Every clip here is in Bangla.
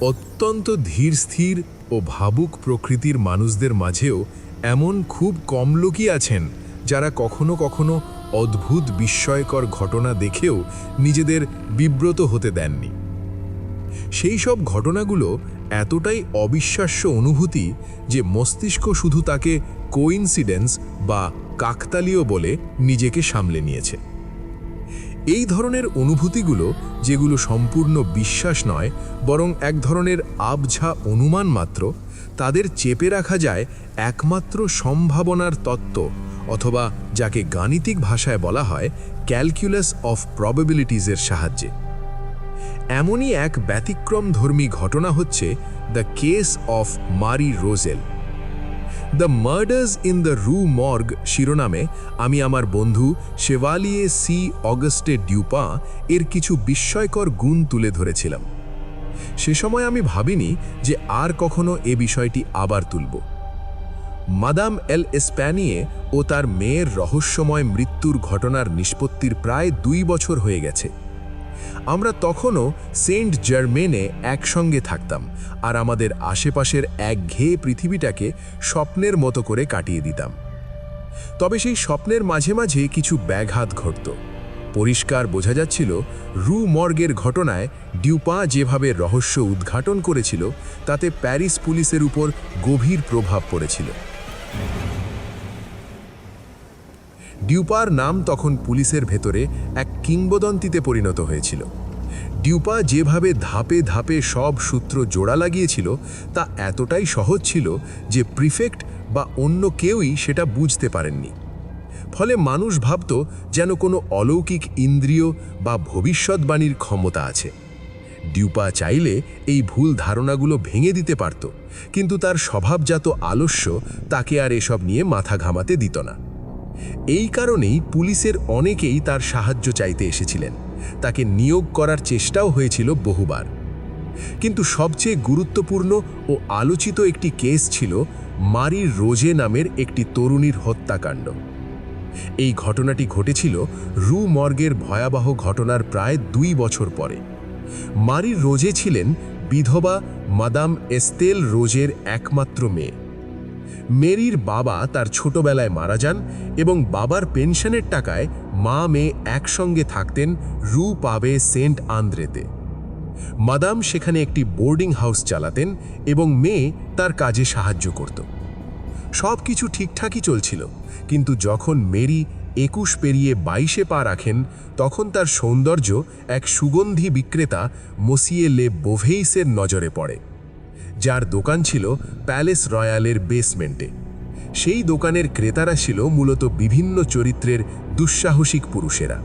অত্যন্ত ধীর স্থির ও ভাবুক প্রকৃতির মানুষদের মাঝেও এমন খুব কম লোকই আছেন যারা কখনো কখনো অদ্ভুত বিস্ময়কর ঘটনা দেখেও নিজেদের বিব্রত হতে দেননি। সেই সব ঘটনাগুলো এতটাই অবিশ্বাস্য অনুভূতি যে মস্তিষ্ক শুধু তাকে কোইন্সিডেন্স বা কাকতালীয় বলে নিজেকে সামলে নিয়েছে। এই ধরনের অনুভূতিগুলো, যেগুলো সম্পূর্ণ বিশ্বাস নয় বরং এক ধরনের আবঝা অনুমান মাত্র, তাদের চেপে রাখা যায় একমাত্র সম্ভাবনার তত্ত্ব, অথবা যাকে গাণিতিক ভাষায় বলা হয় ক্যালকুলাস অফ প্রবাবিলিটিজের সাহায্যে। এমনই এক ব্যতিক্রমধর্মী ঘটনা হচ্ছে দ্য কেস অফ মারি roselle. The murders in the রু মর্গ শিরোনামে আমি আমার বন্ধু শেভালিয়ে সি অগস্টে ডিউপা এর কিছু বিস্ময়কর গুণ তুলে ধরেছিলাম। সে সময় আমি ভাবিনি যে আর কখনো এ বিষয়টি আবার তুলব। মাদাম এল এসপ্যানিয়ে ও তার মেয়ের রহস্যময় মৃত্যুর ঘটনার নিষ্পত্তির প্রায় 2 বছর হয়ে গেছে। আমরা তখনও সেন্ট জার্মেনে একসঙ্গে থাকতাম আর আমাদের আশেপাশের একঘেয়ে পৃথিবীটাকে স্বপ্নের মতো করে কাটিয়ে দিতাম। তবে সেই স্বপ্নের মাঝে মাঝে কিছু ব্যাঘাত ঘটত। পরিষ্কার বোঝা যাচ্ছিল রু মর্গের ঘটনায় ডিউপা যেভাবে রহস্য উদ্ঘাটন করেছিল তাতে প্যারিস পুলিশের উপর গভীর প্রভাব পড়েছিল। ডিউপার নাম তখন পুলিশের ভেতরে এক কিংবদন্তিতে পরিণত হয়েছিল। ডিউপা যেভাবে ধাপে ধাপে সব সূত্র জোড়া লাগিয়েছিল তা এতটাই সহজ ছিল যে প্রিফেক্ট বা অন্য কেউই সেটা বুঝতে পারেননি। ফলে মানুষ ভাবত যেন কোনো অলৌকিক ইন্দ্রিয় বা ভবিষ্যৎবাণীর ক্ষমতা আছে। ডিউপা চাইলে এই ভুল ধারণাগুলো ভেঙে দিতে পারত, কিন্তু তার স্বভাবজাত আলস্য তাকে আর এসব নিয়ে মাথা ঘামাতে দিত না। এই কারণেই পুলিশের অনেকেই তার সাহায্য চাইতে এসেছিলেন, তাকে নিয়োগ করার চেষ্টাও হয়েছিল বহুবার। কিন্তু সবচেয়ে গুরুত্বপূর্ণ ও আলোচিত একটি কেস ছিল মারি রোজে নামের একটি তরুণীর হত্যাকাণ্ড। এই ঘটনাটি ঘটেছিল রু মর্গের ভয়াবহ ঘটনার প্রায় 2 বছর পরে। মারি রোজে ছিলেন বিধবা মাদাম এস্তেল রোজের একমাত্র মেয়ে। মেরির বাবা তার ছোটবেলায় মারা যান এবং বাবার পেনশনের টাকায় মা মেয়ে একসঙ্গে থাকতেন রু পাবে সেন্ট আন্দ্রেতে। মাদাম সেখানে একটি বোর্ডিং হাউস চালাতেন এবং মেয়ে তার কাজে সাহায্য করত। সব কিছু ঠিকঠাকই চলছিল, কিন্তু যখন মেরি 21 পেরিয়ে 22-এ পা রাখেন তখন তার সৌন্দর্য এক সুগন্ধি বিক্রেতা মসিয়ে লে বোভেইসের নজরে পড়ে, যার দোকান ছিল প্যালেস রয়্যালের বেসমেন্টে। সেই দোকানের ক্রেতারা ছিল মূলত বিভিন্ন চরিত্রের দুঃসাহসিক পুরুষেরা।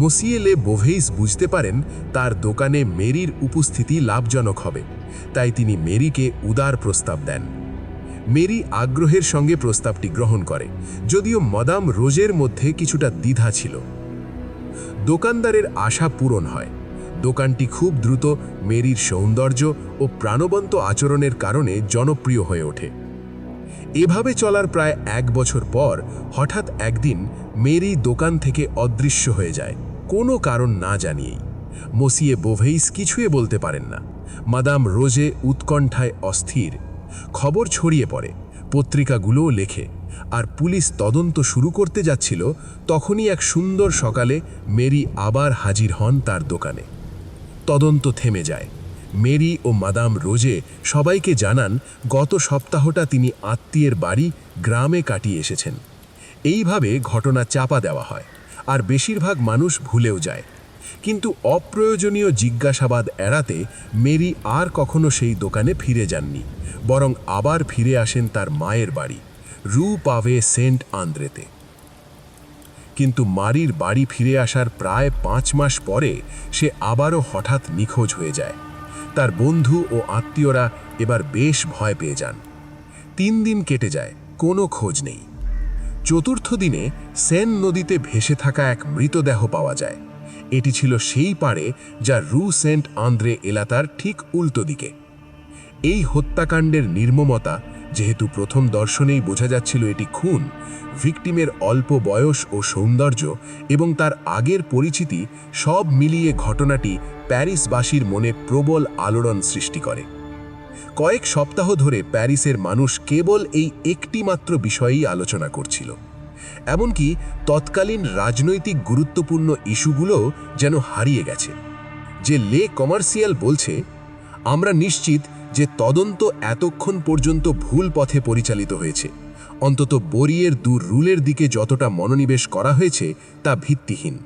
মসিয়ে লে বোভেইস বুঝতে পারেন তার দোকানে মেরির উপস্থিতি লাভজনক হবে, তাই তিনি মেরিকে উদার প্রস্তাব দেন। মেরি আগ্রহের সঙ্গে প্রস্তাবটি গ্রহণ করে, যদিও মাদাম রোজের মধ্যে কিছুটা দ্বিধা ছিল। দোকানদারের আশা পূরণ হয়। দোকানটি খুব দ্রুত মেরির সৌন্দর্য ও প্রাণবন্ত আচরণের কারণে জনপ্রিয় হয়ে ওঠে। এভাবে চলার প্রায় 1 বছর পর হঠাৎ একদিন মেরি দোকান থেকে অদৃশ্য হয়ে যায়, কোনো কারণ না জানিয়েই। মসিয়ে বোভেইস কিছুই বলতে পারেন না। মাদাম রোজে উৎকণ্ঠায় অস্থির। খবর ছড়িয়ে পড়ে, পত্রিকাগুলোও লেখে, আর পুলিশ তদন্ত শুরু করতে যাচ্ছিল তখনই এক সুন্দর সকালে মেরি আবার হাজির হন তার দোকানে। তদন্ত থেমে যায়। মেরি ও মাদাম রোজে সবাইকে জানান গত সপ্তাহটা তিনি আত্মীয়ের বাড়ি গ্রামে কাটিয়ে এসেছেন। এইভাবে ঘটনা চাপা দেওয়া হয়, আর বেশিরভাগ মানুষ ভুলেও যায়। কিন্তু অপ্রয়োজনীয় জিজ্ঞাসাবাদ এড়াতে মেরি আর কখনো সেই দোকানে ফিরে যাননি, বরং আবার ফিরে আসেন তার মায়ের বাড়ি রু পাভে সেন্ট আন্দ্রেতে। কিন্তু মারির বাড়ি ফিরে আসার প্রায় 5 মাস পরে সে আবারও হঠাৎ নিখোঁজ হয়ে যায়। তার বন্ধু ও আত্মীয়রা এবার বেশ ভয় পেয়ে যান। 3 দিন কেটে যায়, কোনো খোঁজ নেই। 4র্থ দিনে সেন নদীতে ভেসে থাকা এক মৃতদেহ পাওয়া যায়। এটি ছিল সেই পাড়ে যা রু সেন্ট আন্দ্রে এলাকার ঠিক উল্টো দিকে। এই হত্যাকাণ্ডের নির্মমতা যেহেতু প্রথম দর্শনেই বোঝা যাচ্ছিল এটি খুন, ভিকটিমের অল্প বয়স ও সৌন্দর্য এবং তার আগের পরিচিতি সব মিলিয়ে ঘটনাটি প্যারিসবাসীর মনে প্রবল আলোড়ন সৃষ্টি করে। কয়েক সপ্তাহ ধরে প্যারিসের মানুষ কেবল এই একটি মাত্র বিষয়েই আলোচনা করছিল। এমনকি তৎকালীন রাজনৈতিক গুরুত্বপূর্ণ ইস্যুগুলো যেন হারিয়ে গেছে। যে লে কমার্শিয়াল বলছে, আমরা নিশ্চিত যে তদন্ত এতক্ষণ পর্যন্ত ভুল পথে পরিচালিত হয়েছে, অন্তত বরিয়ের রুলের দিকে যতটা মনোনিবেশ করা হয়েছে তা ভিত্তিহীন।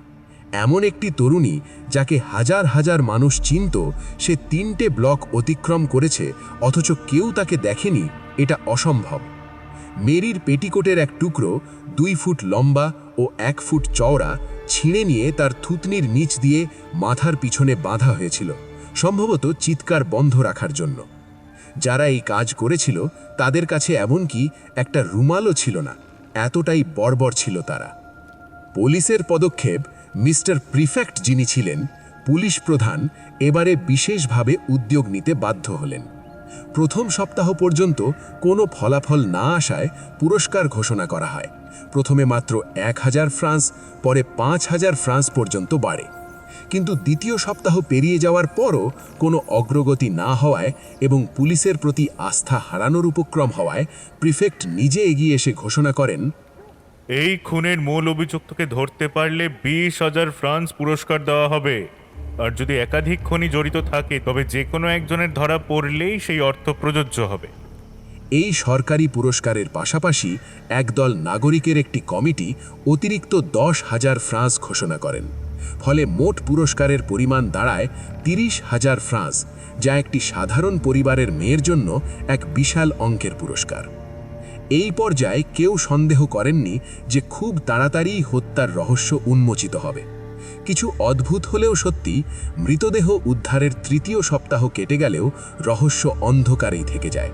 এমন একটি তরুণী যাকে হাজার হাজার মানুষ চিনত, সে 3টে ব্লক অতিক্রম করেছে অথচ কেউ তাকে দেখেনি, এটা অসম্ভব। মেরির পেটিকোটের এক টুকরো 2 ফুট লম্বা ও 1 ফুট চওড়া ছিঁড়ে নিয়ে তার থুতনির নিচ দিয়ে মাথার পিছনে বাঁধা হয়েছিল, সম্ভবত চিৎকার বন্ধ রাখার জন্য। যারা এই কাজ করেছিল তাদের কাছে এমনকি একটা রুমালও ছিল না, এতটাই বর্বর ছিল তারা। পুলিশের পদক্ষেপ, মিস্টার প্রিফেক্ট যিনি ছিলেন পুলিশ প্রধান, এবারে বিশেষভাবে উদ্যোগ নিতে বাধ্য হলেন। প্রথম সপ্তাহ পর্যন্ত কোনো ফলাফল না আসায় পুরস্কার ঘোষণা করা হয়। প্রথমে মাত্র 1000 ফ্রান্স, পরে 5000 ফ্রান্স পর্যন্ত বাড়ে। কিন্তু দ্বিতীয় সপ্তাহ পেরিয়ে যাওয়ার পরও কোনো অগ্রগতি না হওয়ায় এবং পুলিশের প্রতি আস্থা হারানোর উপক্রম হওয়ায় প্রিফেক্ট নিজে এগিয়ে এসে ঘোষণা করেন, এই খুনের মূল অভিযুক্তকে ধরতে পারলে 20,000 ফ্রান্স পুরস্কার দেওয়া হবে। আর যদি একাধিক খুনি জড়িত থাকে তবে যে কোনো একজনের ধরা পড়লেই সেই অর্থ প্রযোজ্য হবে। এই সরকারি পুরস্কারের পাশাপাশি একদল নাগরিকের একটি কমিটি অতিরিক্ত 10,000 ফ্রান্স ঘোষণা করেন। ফলে মোট পুরস্কারের পরিমাণ দাঁড়ায় 30,000 ফ্রান্স, যা একটি সাধারণ পরিবারের মেয়ের জন্য এক বিশাল অঙ্কের পুরস্কার। এই পর্যায়ে কেউ সন্দেহ করেননি যে খুব তাড়াতাড়ি হত্যার রহস্য উন্মোচিত হবে। কিছু অদ্ভুত হলেও সত্যি, মৃতদেহ উদ্ধারের 3য় সপ্তাহ কেটে গেলেও রহস্য অন্ধকারেই থেকে যায়।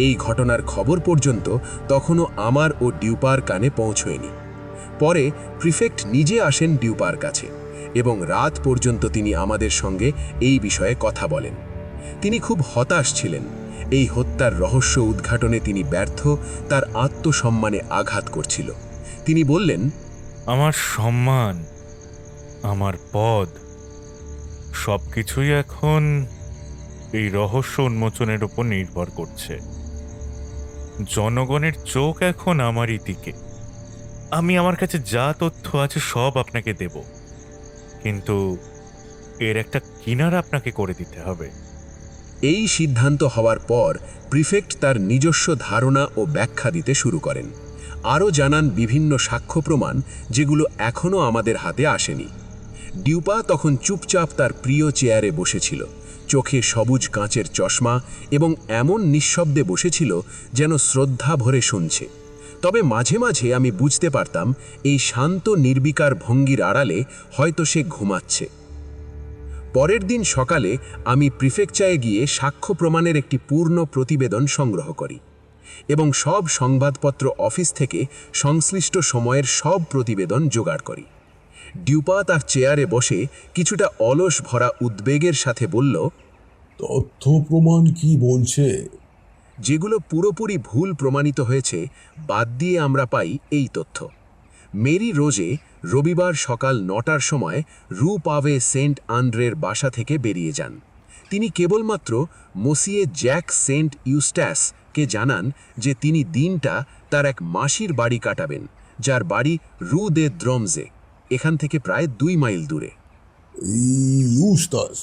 এই ঘটনার খবর পর্যন্ত তখনও আমার ও ডিউপার কানে পৌঁছয়নি। পরে প্রিফেক্ট নিজে আসেন ডিউপার কাছে এবং রাত পর্যন্ত তিনি আমাদের সঙ্গে এই বিষয়ে কথা বলেন। তিনি খুব হতাশ ছিলেন। এই হত্যার রহস্য উদ্ঘাটনে তিনি ব্যর্থ, তার আত্মসম্মানে আঘাত করছিল। তিনি বললেন, আমার সম্মান, আমার পদ, সবকিছুই এখন এই রহস্য উন্মোচনের উপর নির্ভর করছে। জনগণের চোখ এখন আমারই দিকে। আমি আমার কাছে যা তথ্য আছে সব আপনাকে দেব, কিন্তু এর একটা কিনারা আপনাকে করে দিতে হবে। এই সিদ্ধান্ত হওয়ার পর প্রিফেক্ট তার নিজস্ব ধারণা ও ব্যাখ্যা দিতে শুরু করেন। আরও জানান বিভিন্ন সাক্ষ্য প্রমাণ যেগুলো এখনও আমাদের হাতে আসেনি। ডিউপা তখন চুপচাপ তার প্রিয় চেয়ারে বসেছিল, চোখে সবুজ কাঁচের চশমা, এবং এমন নিঃশব্দে বসেছিল যেন শ্রদ্ধা ভরে শুনছে। তবে মাঝে মাঝে আমি বুঝতে পারতাম এই শান্ত নির্বিকার ভঙ্গির আড়ালে হয়তো সে ঘুমাচ্ছে। পরের দিন সকালে আমি প্রিফেকচারে গিয়ে সাক্ষ্য প্রমাণের একটি পূর্ণ প্রতিবেদন সংগ্রহ করি এবং সব সংবাদপত্র অফিস থেকে সংশ্লিষ্ট সময়ের সব প্রতিবেদন জোগাড় করি। ডিউপা তার চেয়ারে বসে কিছুটা অলস ভরা উদ্বেগের সাথে বলল, তথ্য প্রমাণ কি বলছে? যেগুলো পুরোপুরি ভুল প্রমাণিত হয়েছে বাদ দিয়ে আমরা পাই এই তথ্য। মেরি রোজে রবিবার সকাল 9টার সময় রু পাভে সেন্ট আন্দ্রের বাসা থেকে বেরিয়ে যান। তিনি কেবলমাত্র মসিয়ে জ্যাক সেন্ট ইউস্ট্যাসকে জানান যে তিনি দিনটা তার এক মাসির বাড়ি কাটাবেন, যার বাড়ি রু দে দ্রমজে, এখান থেকে প্রায় 2 মাইল দূরে। ইউস্টাস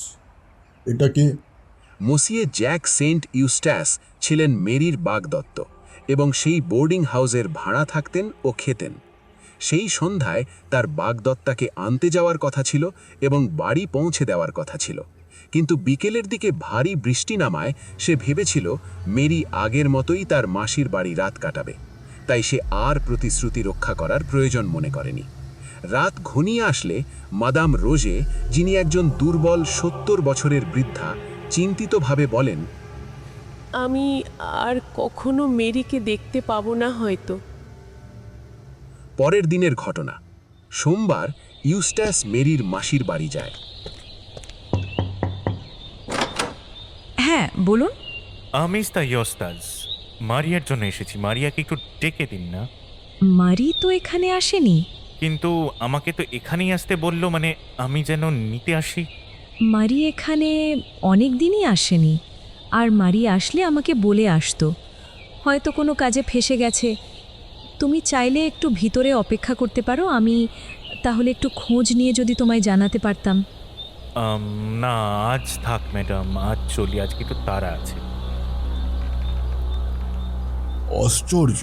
এটাকে? মসিয়ে জ্যাক সেন্ট ইউস্ট্যাস ছিলেন মেরির বাগদত্ত এবং সেই বোর্ডিং হাউসের ভাড়া থাকতেন ও খেতেন। সেই সন্ধ্যায় তার বাগদত্তাকে আনতে যাওয়ার কথা ছিল এবং বাড়ি পৌঁছে দেওয়ার কথা ছিল, কিন্তু বিকেলের দিকে ভারী বৃষ্টি নামায় সে ভেবেছিল মেরি আগের মতোই তার মাসির বাড়ি রাত কাটাবে, তাই সে আর প্রতিশ্রুতি রক্ষা করার প্রয়োজন মনে করেনি। রাত ঘনিয়ে আসলে মাদাম রোজে, যিনি একজন দুর্বল 70 বছরের বৃদ্ধা, চিন্তিতভাবে বলেন, আমি আর কখনো মেরিকে দেখতে পাবো না হয়তো। পরের দিনের ঘটনা, সোমবার ইউস্ট্যাস মেরির মাসির বাড়ি যায়। হ্যাঁ, বলুন। আমি ইউস্টাস। মারিয়ার জন্য এসেছি, মারিয়াকে একটু ডেকে দিন না। মারি তো এখানে আসেনি। কিন্তু আমাকে তো এখানেই আসতে বললো, মানে আমি যেন নিতে আসি। মারি এখানে অনেক দিনই আসেনি, আর মারি আসলে আমাকে বলে আসতো। হয়তো কোনো কাজে ফেসে গেছে। তুমি চাইলে একটু ভিতরে অপেক্ষা করতে পারো, আমি তাহলে একটু খোঁজ নিয়ে যদি তোমায় জানাতে পারতাম। না, আজ থাক ম্যাডাম, আজ চলি, আজকে একটু তাড়া আছে। আশ্চর্য।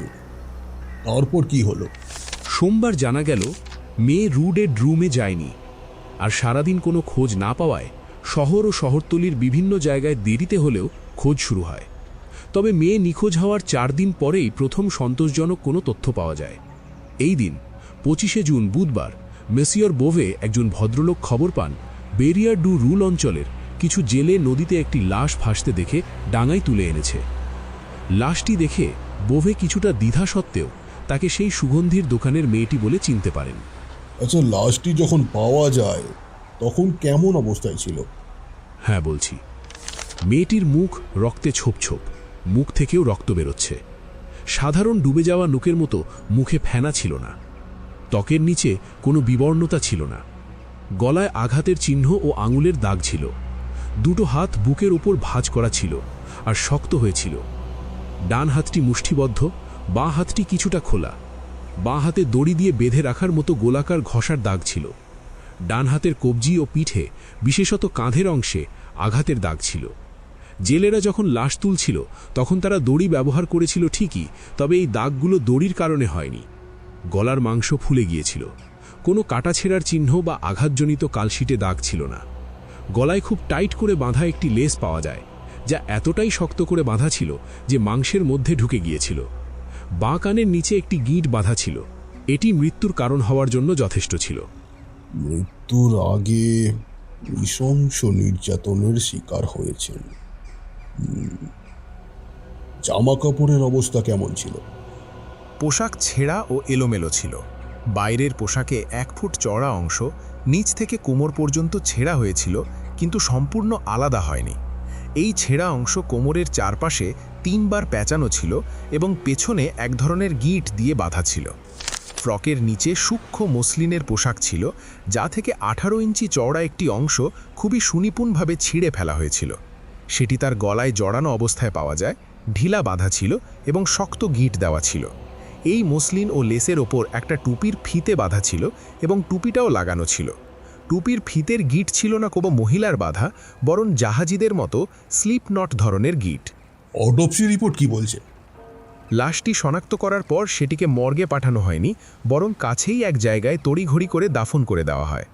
তারপর কি হলো? সোমবার জানা গেল মেয়ে রুডের রুমে যায়নি, আর সারাদিন কোনো খোঁজ না পাওয়ায় শহর ও শহরতলির বিভিন্ন জায়গায় দেরিতে হলেও খোঁজ শুরু হয়। তবে মেয়ে নিখোঁজ হওয়ার 4 দিন পরেই প্রথম সন্তোষজনক কোনো তথ্য পাওয়া যায়। এই দিন 25শে জুন বুধবার মেসিয়র বোভে, একজন ভদ্রলোক, খবর পান বেরিয়ার ডু রুল অঞ্চলের কিছু জেলে নদীতে একটি লাশ ভাসতে দেখে ডাঙায় তুলে এনেছে। লাশটি দেখে বোভে কিছুটা দ্বিধা সত্ত্বেও তাকে সেই সুগন্ধির দোকানের মেয়েটি বলে চিনতে পারেন। আচ্ছা, লাশটি যখন পাওয়া যায় তখন কেমন অবস্থায় ছিল? হ্যাঁ বলছি। মেয়েটির মুখ রক্তে ছোপ ছোপ, মুখ থেকেও রক্ত বেরোচ্ছে। সাধারণ ডুবে যাওয়া লোকের মতো মুখে ফেনা ছিল না। ত্বকের নিচে কোনো বিবর্ণতা ছিল না। গলায় আঘাতের চিহ্ন ও আঙুলের দাগ ছিল। দুটো হাত বুকের ওপর ভাঁজ করা ছিল আর শক্ত হয়েছিল। ডান হাতটি মুষ্টিবদ্ধ, বাঁ হাতটি কিছুটা খোলা। বাঁ হাতে দড়ি দিয়ে বেঁধে রাখার মতো গোলাকার ঘষার দাগ ছিল। ডান হাতের কবজি ও পিঠে, বিশেষত কাঁধের অংশে আঘাতের দাগ ছিল। জেলেরা যখন লাশ তুলছিল তখন তারা দড়ি ব্যবহার করেছিল ঠিকই, তবে এই দাগগুলো দড়ির কারণে হয়নি। গলার মাংস ফুলে গিয়েছিল। কোনো কাটাছেঁড়ার চিহ্ন বা আঘাতজনিত কালশিটে দাগ ছিল না। গলায় খুব টাইট করে বাঁধা একটি লেস পাওয়া যায়, যা এতটাই শক্ত করে বাঁধা ছিল যে মাংসের মধ্যে ঢুকে গিয়েছিল। বাঁ কানের নিচে একটি গিঁট বাঁধা ছিল। এটি মৃত্যুর কারণ হওয়ার জন্য যথেষ্ট ছিল। মৃত্যুর আগে নৃশংস নির্যাতনের শিকার হয়েছেন। জামা কাপড়ের অবস্থা কেমন ছিল? পোশাক ছেঁড়া ও এলোমেলো ছিল। বাইরের পোশাকে 1 ফুট চওড়া অংশ নিচ থেকে কোমর পর্যন্ত ছেঁড়া হয়েছিল, কিন্তু সম্পূর্ণ আলাদা হয়নি। এই ছেঁড়া অংশ কোমরের চারপাশে 3 বার প্যাঁচানো ছিল এবং পেছনে এক ধরনের গিঁট দিয়ে বাঁধা ছিল। ফ্রকের নিচে সূক্ষ্ম মসলিনের পোশাক ছিল, যা থেকে 18 ইঞ্চি চওড়া একটি অংশ খুবই সুনিপুণভাবে ছিঁড়ে ফেলা হয়েছিল। সেটি তার গলায় জড়ানো অবস্থায় পাওয়া যায়, ঢিলা বাঁধা ছিল এবং শক্ত গিঁট দেওয়া ছিল। এই মসলিন ও লেসের ওপর একটা টুপির ফিতে বাঁধা ছিল এবং টুপিটাও লাগানো ছিল। টুপির ফিতের গিঁট ছিল না কোনো মহিলার বাঁধা, বরং জাহাজিদের মতো স্লিপ নট ধরনের গিঁট। অটোপসি রিপোর্ট কি বলছে? লাশটি শনাক্ত করার পর সেটিকে মর্গে পাঠানো হয়নি, বরং কাছেই এক জায়গায় তড়িঘড়ি করে দাফন করে দেওয়া হয়।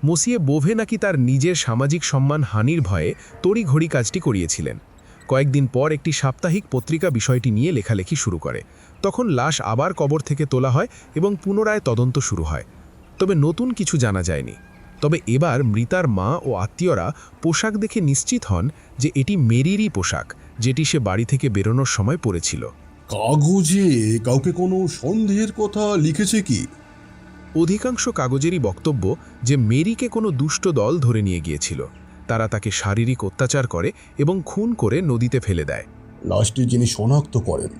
মসিয়ে বোভে নাকি তার নিজের সামাজিক সম্মান হানির ভয়ে তড়িঘড়ি কাজটি করিয়েছিলেন। কয়েকদিন পর একটি সাপ্তাহিক পত্রিকা বিষয়টি নিয়ে লেখালেখি শুরু করে। তখন লাশ আবার কবর থেকে তোলা হয় এবং পুনরায় তদন্ত শুরু হয়। তবে নতুন কিছু জানা যায়নি। তবে এবার মৃতার মা ও আত্মীয়রা পোশাক দেখে নিশ্চিত হন যে এটি মেরিরই পোশাক, যেটি সে বাড়ি থেকে বেরোনোর সময় পরেছিল। কাগজে কাউকে কোনো সন্দেহের কথা লিখেছে কি? অধিকাংশ কাগজেরই বক্তব্য যে মেরিকে কোনো দুষ্ট দল ধরে নিয়ে গিয়েছিল। তারা তাকে শারীরিক অত্যাচার করে এবং খুন করে নদীতে ফেলে দেয়। লাশটি যিনি শনাক্ত করেন,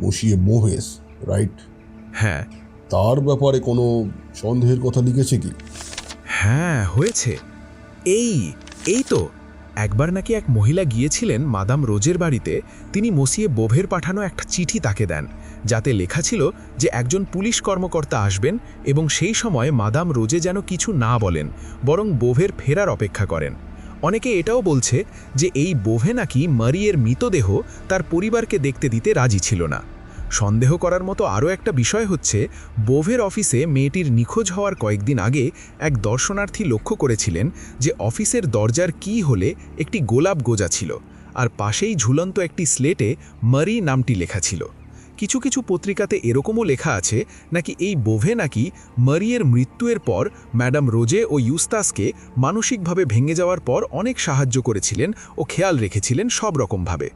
মসিয়ে বোভেস, রাইট? হ্যাঁ। তার ব্যাপারে কোনো সন্দেহের কথা লিখেছে কি? হ্যাঁ, হয়েছে। এই তো একবার নাকি এক মহিলা গিয়েছিলেন মাদাম রোজের বাড়িতে। তিনি মসিয়ে বোভের পাঠানো একটা চিঠি তাকে দেন, যাতে লেখা ছিল যে একজন পুলিশ কর্মকর্তা আসবেন এবং সেই সময় মাদাম রোজে যেন কিছু না বলেন, বরং বোভের ফেরার অপেক্ষা করেন। অনেকে এটাও বলছে যে এই বোভে নাকি মারিয়ের মৃতদেহ তার পরিবারকে দেখতে দিতে রাজি ছিল না। সন্দেহ করার মতো আরও একটা বিষয় হচ্ছে, বোভের অফিসে মেয়েটির নিখোঁজ হওয়ার কয়েকদিন আগে এক দর্শনার্থী লক্ষ্য করেছিলেন যে অফিসের দরজার কি হলে একটি গোলাপ গোজা ছিল, আর পাশেই ঝুলন্ত একটি স্লেটে মারি নামটি লেখা ছিল। কিছু কিছু পত্রিকাতে এরকমও লেখা আছে নাকি এই বোভে নাকি মারিয়ের মৃত্যুর পর ম্যাডাম রোজে ও ইউস্তাসকে মানসিকভাবে ভেঙে যাওয়ার পর অনেক সাহায্য করেছিলেন ও খেয়াল রেখেছিলেন সব রকমভাবে।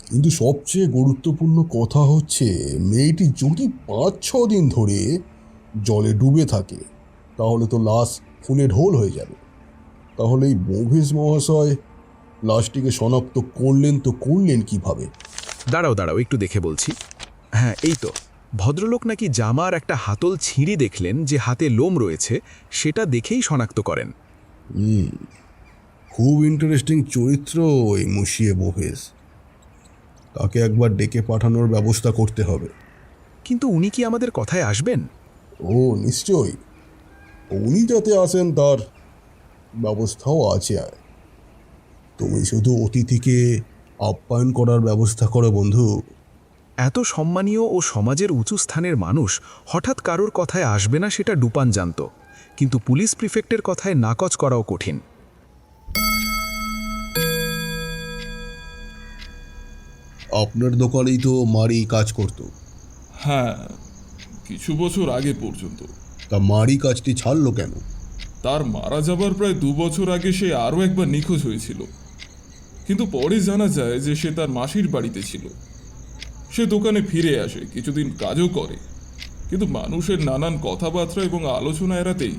কিন্তু সবচেয়ে গুরুত্বপূর্ণ কথা হচ্ছে, মেয়েটি যদি 5-6 দিন ধরে জলে ডুবে থাকে তাহলে তো লাশ খুনে ঢোল হয়ে যাবে। তাহলে এই বোভেস মহাশয় লাশটিকে শনাক্ত করলেন কিভাবে? দাঁড়াও দাঁড়াও, একটু দেখে বলছি। হ্যাঁ, এই তো, ভদ্রলোক নাকি জামার একটা হাতল ছিঁড়ি দেখলেন যে হাতে লোম রয়েছে, সেটা দেখেই শনাক্ত করেন। খুব ইন্টারেস্টিং চরিত্র এই মুশিয়ে বোভেস। তাকে একবার ডেকে পাঠানোর ব্যবস্থা করতে হবে। কিন্তু উনি কি আমাদের কথায় আসবেন? ও নিশ্চয়ই, উনি যাতে আসেন তার ব্যবস্থাও আছে। তুমি শুধু অতিথিকে আপ্যায়ন করার ব্যবস্থা করো বন্ধু। এত সম্মানীয় ও সমাজের উঁচু স্থানের মানুষ হঠাৎ কারোর কথায় আসবে না সেটা ডুপান জানত, কিন্তু পুলিশ প্রিফেক্টের কথায় নাকচ করাও কঠিন। আপনার দোকানেই তো মারি কাজ করত। হ্যাঁ, কিছু বছর আগে পর্যন্ত। তা মারি কাজটি ছাড়লো কেন? তার মারা যাবার প্রায় 2 বছর আগে সে আরও একবার নিখোঁজ হয়েছিল, কিন্তু পরে জানা যায় যে সে তার মাসির বাড়িতে ছিল। সে দোকানে ফিরে আসে, কিছুদিন কাজও করে, কিন্তু মানুষের নানান কথাবার্তা এবং আলোচনা এড়াতেই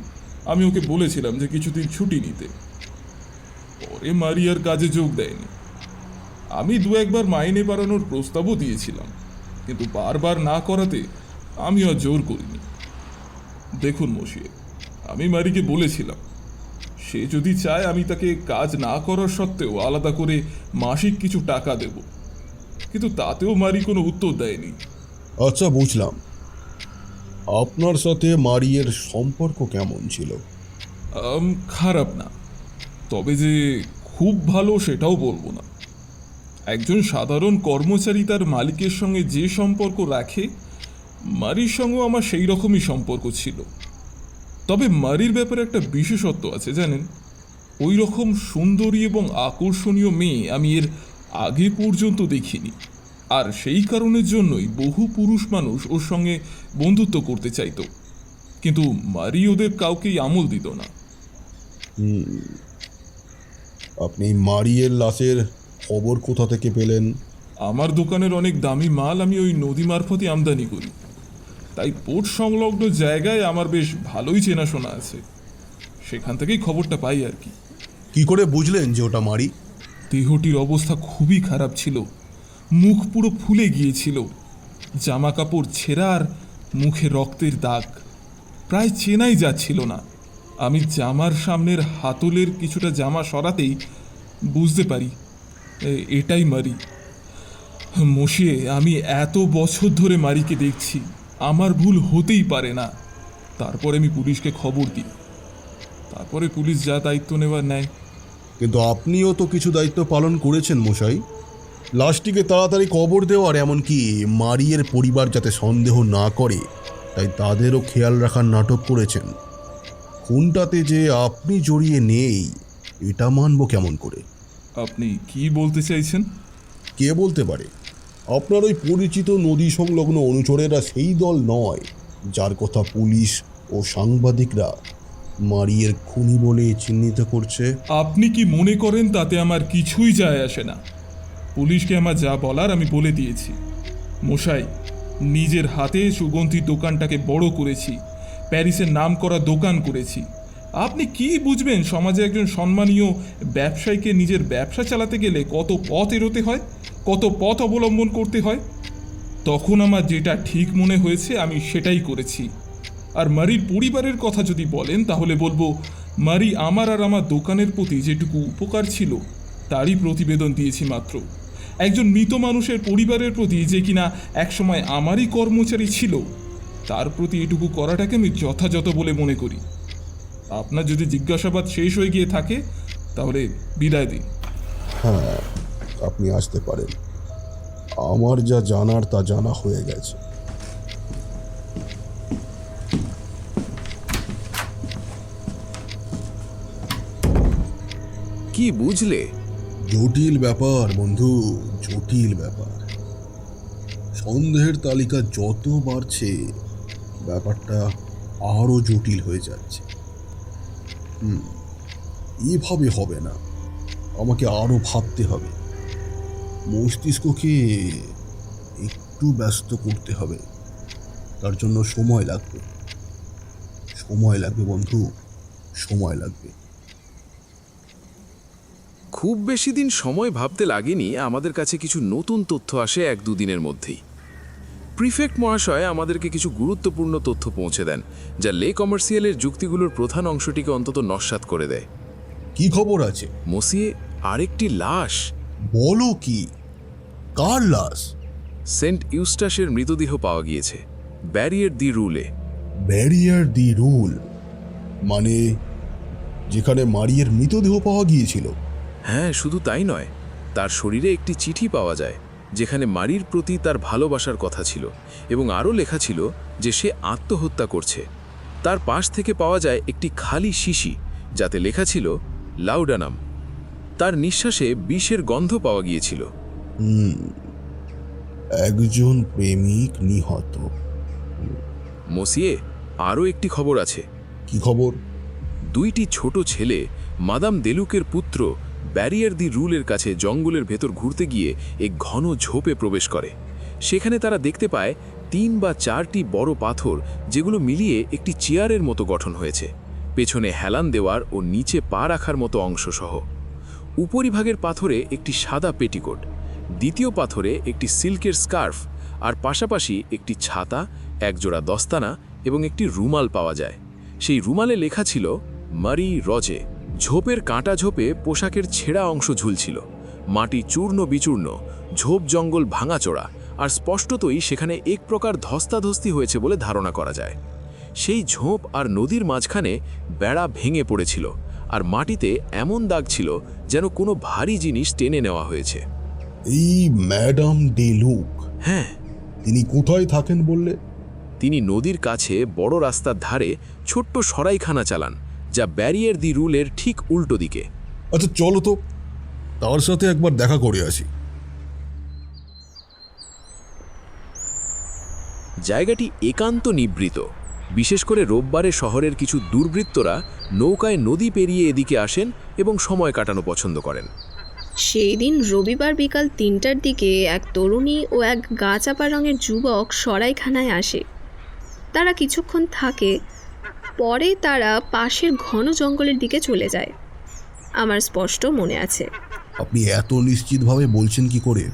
আমি ওকে বলেছিলাম যে কিছুদিন ছুটি নিতে। পরে মারি আর কাজে যোগ দেয়নি। আমি 2-1বার মাইনে বাড়ানোর প্রস্তাবও দিয়েছিলাম, কিন্তু বারবার না করাতে আমি আর জোর করিনি। দেখুন মশিয়ে, আমি মারিকে বলেছিলাম সে যদি চায় আমি তাকে কাজ না করার সত্ত্বেও আলাদা করে মাসিক কিছু টাকা দেব, কিন্তু তাতেও মারি কোনো উত্তর দেয়নি। আচ্ছা, বুঝলাম। আপনার সাথে মারিয়ের সম্পর্ক কেমন ছিল? খারাপ না, তবে যে খুব ভালো সেটাও বলবো না। একজন সাধারণ কর্মচারী তার মালিকের সঙ্গে যে সম্পর্ক রাখে, মারির সঙ্গেও আমার সেই রকমই সম্পর্ক ছিল। তবে মারির ব্যাপারে একটা বিশেষত্ব আছে জানেন, ওই রকম সুন্দরী এবং আকর্ষণীয় মেয়ে আমি এর আগে পর্যন্ত দেখিনি, আর সেই কারণের জন্যই বহু পুরুষ মানুষ ওর সঙ্গে বন্ধুত্ব করতে চাইতো, কিন্তু মারি ওদের কাউকেই আমল দিত না। আপনি মারিয়ের লাশের খবর কোথা থেকে পেলেন? আমার দোকানের অনেক দামি মাল আমি ওই নদী মারফতই আমদানি করি, তাই পোর্ট সংলগ্ন জায়গায় আমার বেশ ভালোই চেনাশোনা আছে। সেখান থেকেই খবরটা পাই আর কি। কি করে বুঝলেন যে ওটা মারি? দেহটির অবস্থা খুবই খারাপ ছিল, মুখ পুরো ফুলে গিয়েছিল, জামা কাপড় ছেঁড়া আর মুখে রক্তের দাগ, প্রায় চেনাই যাচ্ছিল না। আমি জামার সামনের হাতলের কিছুটা জামা সরাতেই বুঝতে পারি এটাই মারি। মশিয়ে, আমি এত বছর ধরে মারিকে দেখছি, আমার ভুল হতেই পারে না। তারপরে আমি পুলিশকে খবর দিই, তারপরে পুলিশ যা দায়িত্ব নেওয়ার নেয়। কিন্তু আপনিও তো কিছু দায়িত্ব পালন করেছেন মশাই। লাশটিকে তাড়াতাড়ি কবর দেওয়ার, এমনকি মারিয়ের পরিবার যাতে সন্দেহ না করে তাই তাদেরও খেয়াল রাখার নাটক করেছেন। খুনটাতে যে আপনি জড়িয়ে নেই এটা মানব কেমন করে? আপনি কি বলতে চাইছেন? কে বলতে পারে? আপনার ওই পরিচিত নদী সংলগ্ন অনুচরেরা সেই দল নয় যার কথা পুলিশ ও সাংবাদিকরা মারিয়ের খুনি বলে চিহ্নিত করছে? আপনি কি মনে করেন তাতে আমার কিছুই যায় আসে না? পুলিশকে আমার যা বলার আমি বলে দিয়েছি। মশাই, নিজের হাতে সুগন্ধি দোকানটাকে বড় করেছি, প্যারিসের নাম করা দোকান করেছি। আপনি কি বুঝবেন সমাজে একজন সম্মানীয় ব্যবসায়ীকে নিজের ব্যবসা চালাতে গেলে কত পথ এড়োতে হয়, কত পথ অবলম্বন করতে হয়। তখন আমার যেটা ঠিক মনে হয়েছে আমি সেটাই করেছি। আর মারির পরিবারের কথা যদি বলেন তাহলে বলবো, মারি আমার আর আমার দোকানের প্রতি যেটুকু উপকার ছিল তারই প্রতিবেদন দিয়েছি মাত্র। একজন মৃত মানুষের পরিবারের প্রতি যে কিনা একসময় আমারই কর্মচারী ছিল, তার প্রতি এটুকু করাটাকে আমি যথাযথ বলে মনে করি। আপনার যদি জিজ্ঞাসাবাদ শেষ হয়ে গিয়ে থাকে তাহলে বিদায় দিন। হ্যাঁ, আপনি আসতে পারেন। আমার যা জানার তা জানা হয়ে গেছে। কি বুঝলে? জটিল ব্যাপার বন্ধু, জটিল ব্যাপার। সন্দেহের তালিকা যত বাড়ছে ব্যাপারটা আরো জটিল হয়ে যাচ্ছে। এভাবে হবে না, আমাকে আরো ভাবতে হবে। মস্তিষ্ককে একটু ব্যস্ত করতে হবে, তার জন্য সময় লাগবে। সময় লাগবে বন্ধু, সময় লাগবে। খুব বেশি দিন সময় ভাবতে লাগেনি, আমাদের কাছে কিছু নতুন তথ্য আসে 1-2 দিনের মধ্যেই। প্রিফেক্ট মহাশয় আমাদেরকে কিছু গুরুত্বপূর্ণ তথ্য পৌঁছে দেন, যা লে কমার্শিয়ালের যুক্তিগুলোর প্রধান অংশটিকে অন্তত নস্যাৎ করে দেয়। কি খবর আছে? মসিয়ে, আরেকটি লাশ। বলো কি? কার লাশ? সেন্ট ইউস্টাসের মৃতদেহ পাওয়া গিয়েছে, ব্যারিয়ার দি রুলে। ব্যারিয়ার দি রুল মানে যেখানে মারিয়ের মৃতদেহ পাওয়া গিয়েছিল? হ্যাঁ, শুধু তাই নয়, তার শরীরে একটি চিঠি পাওয়া যায় যেখানে মারির প্রতি তার ভালোবাসার কথা ছিল, এবং আরও লেখা ছিল যে সে আত্মহত্যা করছে। তার পাশ থেকে পাওয়া যায় একটি খালি শিশি, যাতে লেখা ছিল লাউডানাম। তার নিঃশ্বাসে বিষের গন্ধ পাওয়া গিয়েছিল। একজন প্রেমিক নিহত। মসিয়ে, আরও একটি খবর আছে। কি খবর? 2টি ছোট ছেলে মাদাম দেলুকের পুত্র ব্যারিয়ার দি রুলের কাছে জঙ্গলের ভেতর ঘুরতে গিয়ে এক ঘন ঝোপে প্রবেশ করে। সেখানে তারা দেখতে পায় 3 বা 4টি বড় পাথর, যেগুলো মিলিয়ে একটি চেয়ারের মতো গঠন হয়েছে, পেছনে হেলান দেওয়ার ও নিচে পা রাখার মতো অংশসহ। উপরিভাগের পাথরে একটি সাদা পেটিকোট, দ্বিতীয় পাথরে একটি সিল্কের স্কার্ফ, আর পাশাপাশি একটি ছাতা, একজোড়া দস্তানা এবং একটি রুমাল পাওয়া যায়। সেই রুমালে লেখা ছিল মারি রজে। ঝোপের কাঁটা ঝোপে পোশাকের ছেঁড়া অংশ ঝুলছিল, মাটি চূর্ণ বিচূর্ণ, ঝোপ জঙ্গল ভাঙাচোড়া, আর স্পষ্টতই সেখানে এক প্রকার ধস্তাধস্তি হয়েছে বলে ধারণা করা যায়। সেই ঝোপ আর নদীর মাঝখানে বেড়া ভেঙে পড়েছিল, আর মাটিতে এমন দাগ ছিল যেন কোনো ভারী জিনিস টেনে নেওয়া হয়েছে। এই ম্যাডাম ডেলুক, হ্যাঁ। তিনি কোথায় থাকেন বললে? তিনি নদীর কাছে বড় রাস্তার ধারে ছোট্ট সরাইখানা চালান, যা ব্যারিয়ার দি রুলের ঠিক উল্টো দিকে। আচ্ছা চলো তো, তার সাথে একবার দেখা করে আসি। জায়গাটি একান্ত নিবৃত, বিশেষ করে রোববারে শহরের কিছু দুর্বৃত্তরা নৌকায় নদী পেরিয়ে এদিকে আসেন এবং সময় কাটানো পছন্দ করেন। সেই দিন রবিবার বিকাল 3টার দিকে এক তরুণী ও এক গা চাপা রঙের যুবক সরাইখানায় আসে। তারা কিছুক্ষণ থাকে, পরে তারা পাশের ঘন জঙ্গলের দিকে চলে যায়। আমার স্পষ্ট মনে আছে। আপনি এত নিশ্চিতভাবে বলছেন কি করে?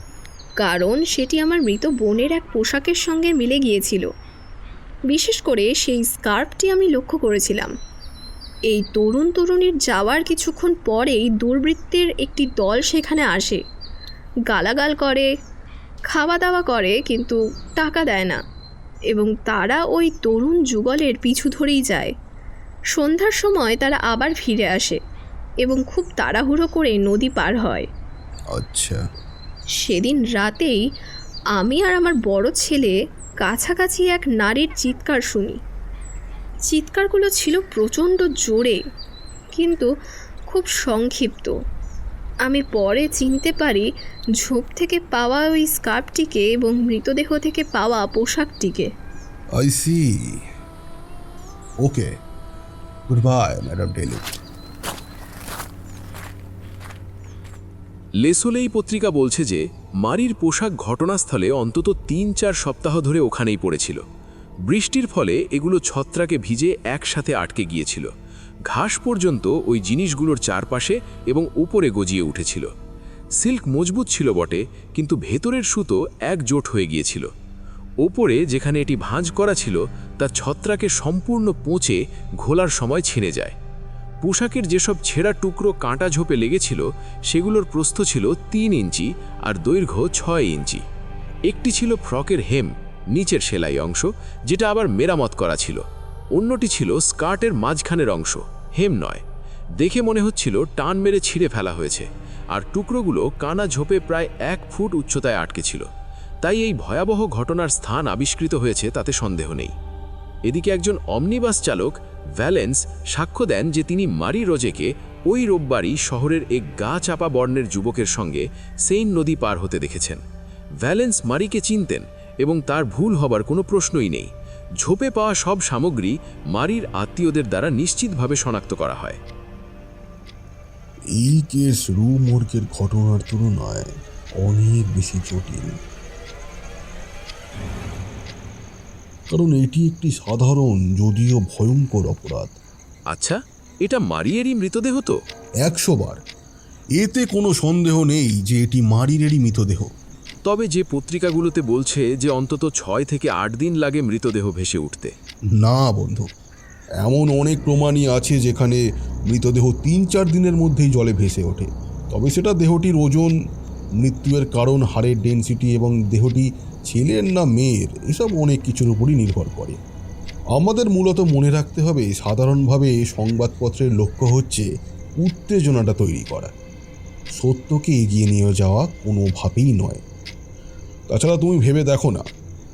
কারণ সেটি আমার মৃত বোনের এক পোশাকের সঙ্গে মিলে গিয়েছিল। বিশেষ করে সেই স্কার্ফটি আমি লক্ষ্য করেছিলাম। এই তরুণীর যাওয়ার কিছুক্ষণ পরেই দুর্বৃত্তের একটি দল সেখানে আসে, গালাগাল করে, খাওয়া দাওয়া করে, কিন্তু টাকা দেয় না, এবং তারা ওই তরুণ যুগলের পিছু ধরেই যায়। সন্ধ্যার সময় তারা আবার ফিরে আসে এবং খুব তাড়াহুড়ো করে নদী পার হয়। আচ্ছা। সেদিন রাতেই আমি আর আমার বড় ছেলে কাছাকাছি এক নারীর চিৎকার শুনি। চিৎকারগুলো ছিল প্রচণ্ড জোরে, কিন্তু খুব সংক্ষিপ্ত। আমি পরে চিনতে পারি ঝোপ থেকে পাওয়া ওই স্কার্ফটিকে এবং মৃতদেহ থেকে পাওয়া পোশাকটিকে। I see. Okay, goodbye madam Deluc. Le Soleil পত্রিকা বলছে যে মারির পোশাক ঘটনাস্থলে অন্তত 3-4 সপ্তাহ ধরে ওখানেই পড়েছিল। বৃষ্টির ফলে এগুলো ছত্রাকে ভিজে একসাথে আটকে গিয়েছিল। ঘাস পর্যন্ত ওই জিনিসগুলোর চারপাশে এবং উপরে গজিয়ে উঠেছিল। সিল্ক মজবুত ছিল বটে, কিন্তু ভেতরের সুতো একজোট হয়ে গিয়েছিল। ওপরে যেখানে এটি ভাঁজ করা ছিল তা ছত্রাকে সম্পূর্ণ পচে ঘোলার সময় ছিঁড়ে যায়। পোশাকের যেসব ছেঁড়া টুকরো কাঁটা ঝোপে লেগেছিল সেগুলোর প্রস্থ ছিল 3 ইঞ্চি আর দৈর্ঘ্য 6 ইঞ্চি। একটি ছিল ফ্রকের হেম, নিচের সেলাই অংশ, যেটা আবার মেরামত করা ছিল। অন্যটি ছিল স্কার্টের মাঝখানের অংশ, হেম নয়। দেখে মনে হচ্ছিল টান মেরে ছিঁড়ে ফেলা হয়েছে, আর টুকরোগুলো কানা ঝোপে প্রায় 1 ফুট উচ্চতায় আটকে ছিল। তাই এই ভয়াবহ ঘটনার স্থান আবিষ্কৃত হয়েছে তাতে সন্দেহ নেই। এদিকে একজন অমনিবাস চালক ভ্যালেন্স সাক্ষ্য দেন যে তিনি মারি রোজেকে ওই রোববারই শহরের এক গা চাপা বর্ণের যুবকের সঙ্গে সেইন নদী পার হতে দেখেছেন। ভ্যালেন্স মারিকে চিনতেন এবং তার ভুল হবার কোনো প্রশ্নই নেই। ঝোপে পাওয়া সব সামগ্রী মারির আত্মীয়দের দ্বারা নিশ্চিতভাবে শনাক্ত করা হয়। এই কেস রু মর্গের ঘটনার তুলনায় অনেক বেশি জটিল, কারণ এটি একটি সাধারণ যদিও ভয়ঙ্কর অপরাধ। আচ্ছা, এটা মারিয়েরই মৃতদেহ তো? 100 বার। এতে কোনো সন্দেহ নেই যে এটি মারিরেরই মৃতদেহ। তবে যে পত্রিকাগুলোতে বলছে যে অন্তত 6 থেকে 8 দিন লাগে মৃতদেহ ভেসে উঠতে। না বন্ধু, এমন অনেক প্রমাণই আছে যেখানে মৃতদেহ 3-4 দিনের মধ্যেই জলে ভেসে ওঠে। তবে সেটা দেহটির ওজন, মৃত্যুর কারণ, হাড়ের ডেনসিটি এবং দেহটি ছেলের না মেয়ের, এসব অনেক কিছুর উপরই নির্ভর করে। আমাদের মূলত মনে রাখতে হবে, সাধারণভাবে সংবাদপত্রের লক্ষ্য হচ্ছে উত্তেজনাটা তৈরি করা, সত্যকে এগিয়ে নিয়ে যাওয়া কোনোভাবেই নয়। তাছাড়া তুমি ভেবে দেখো না,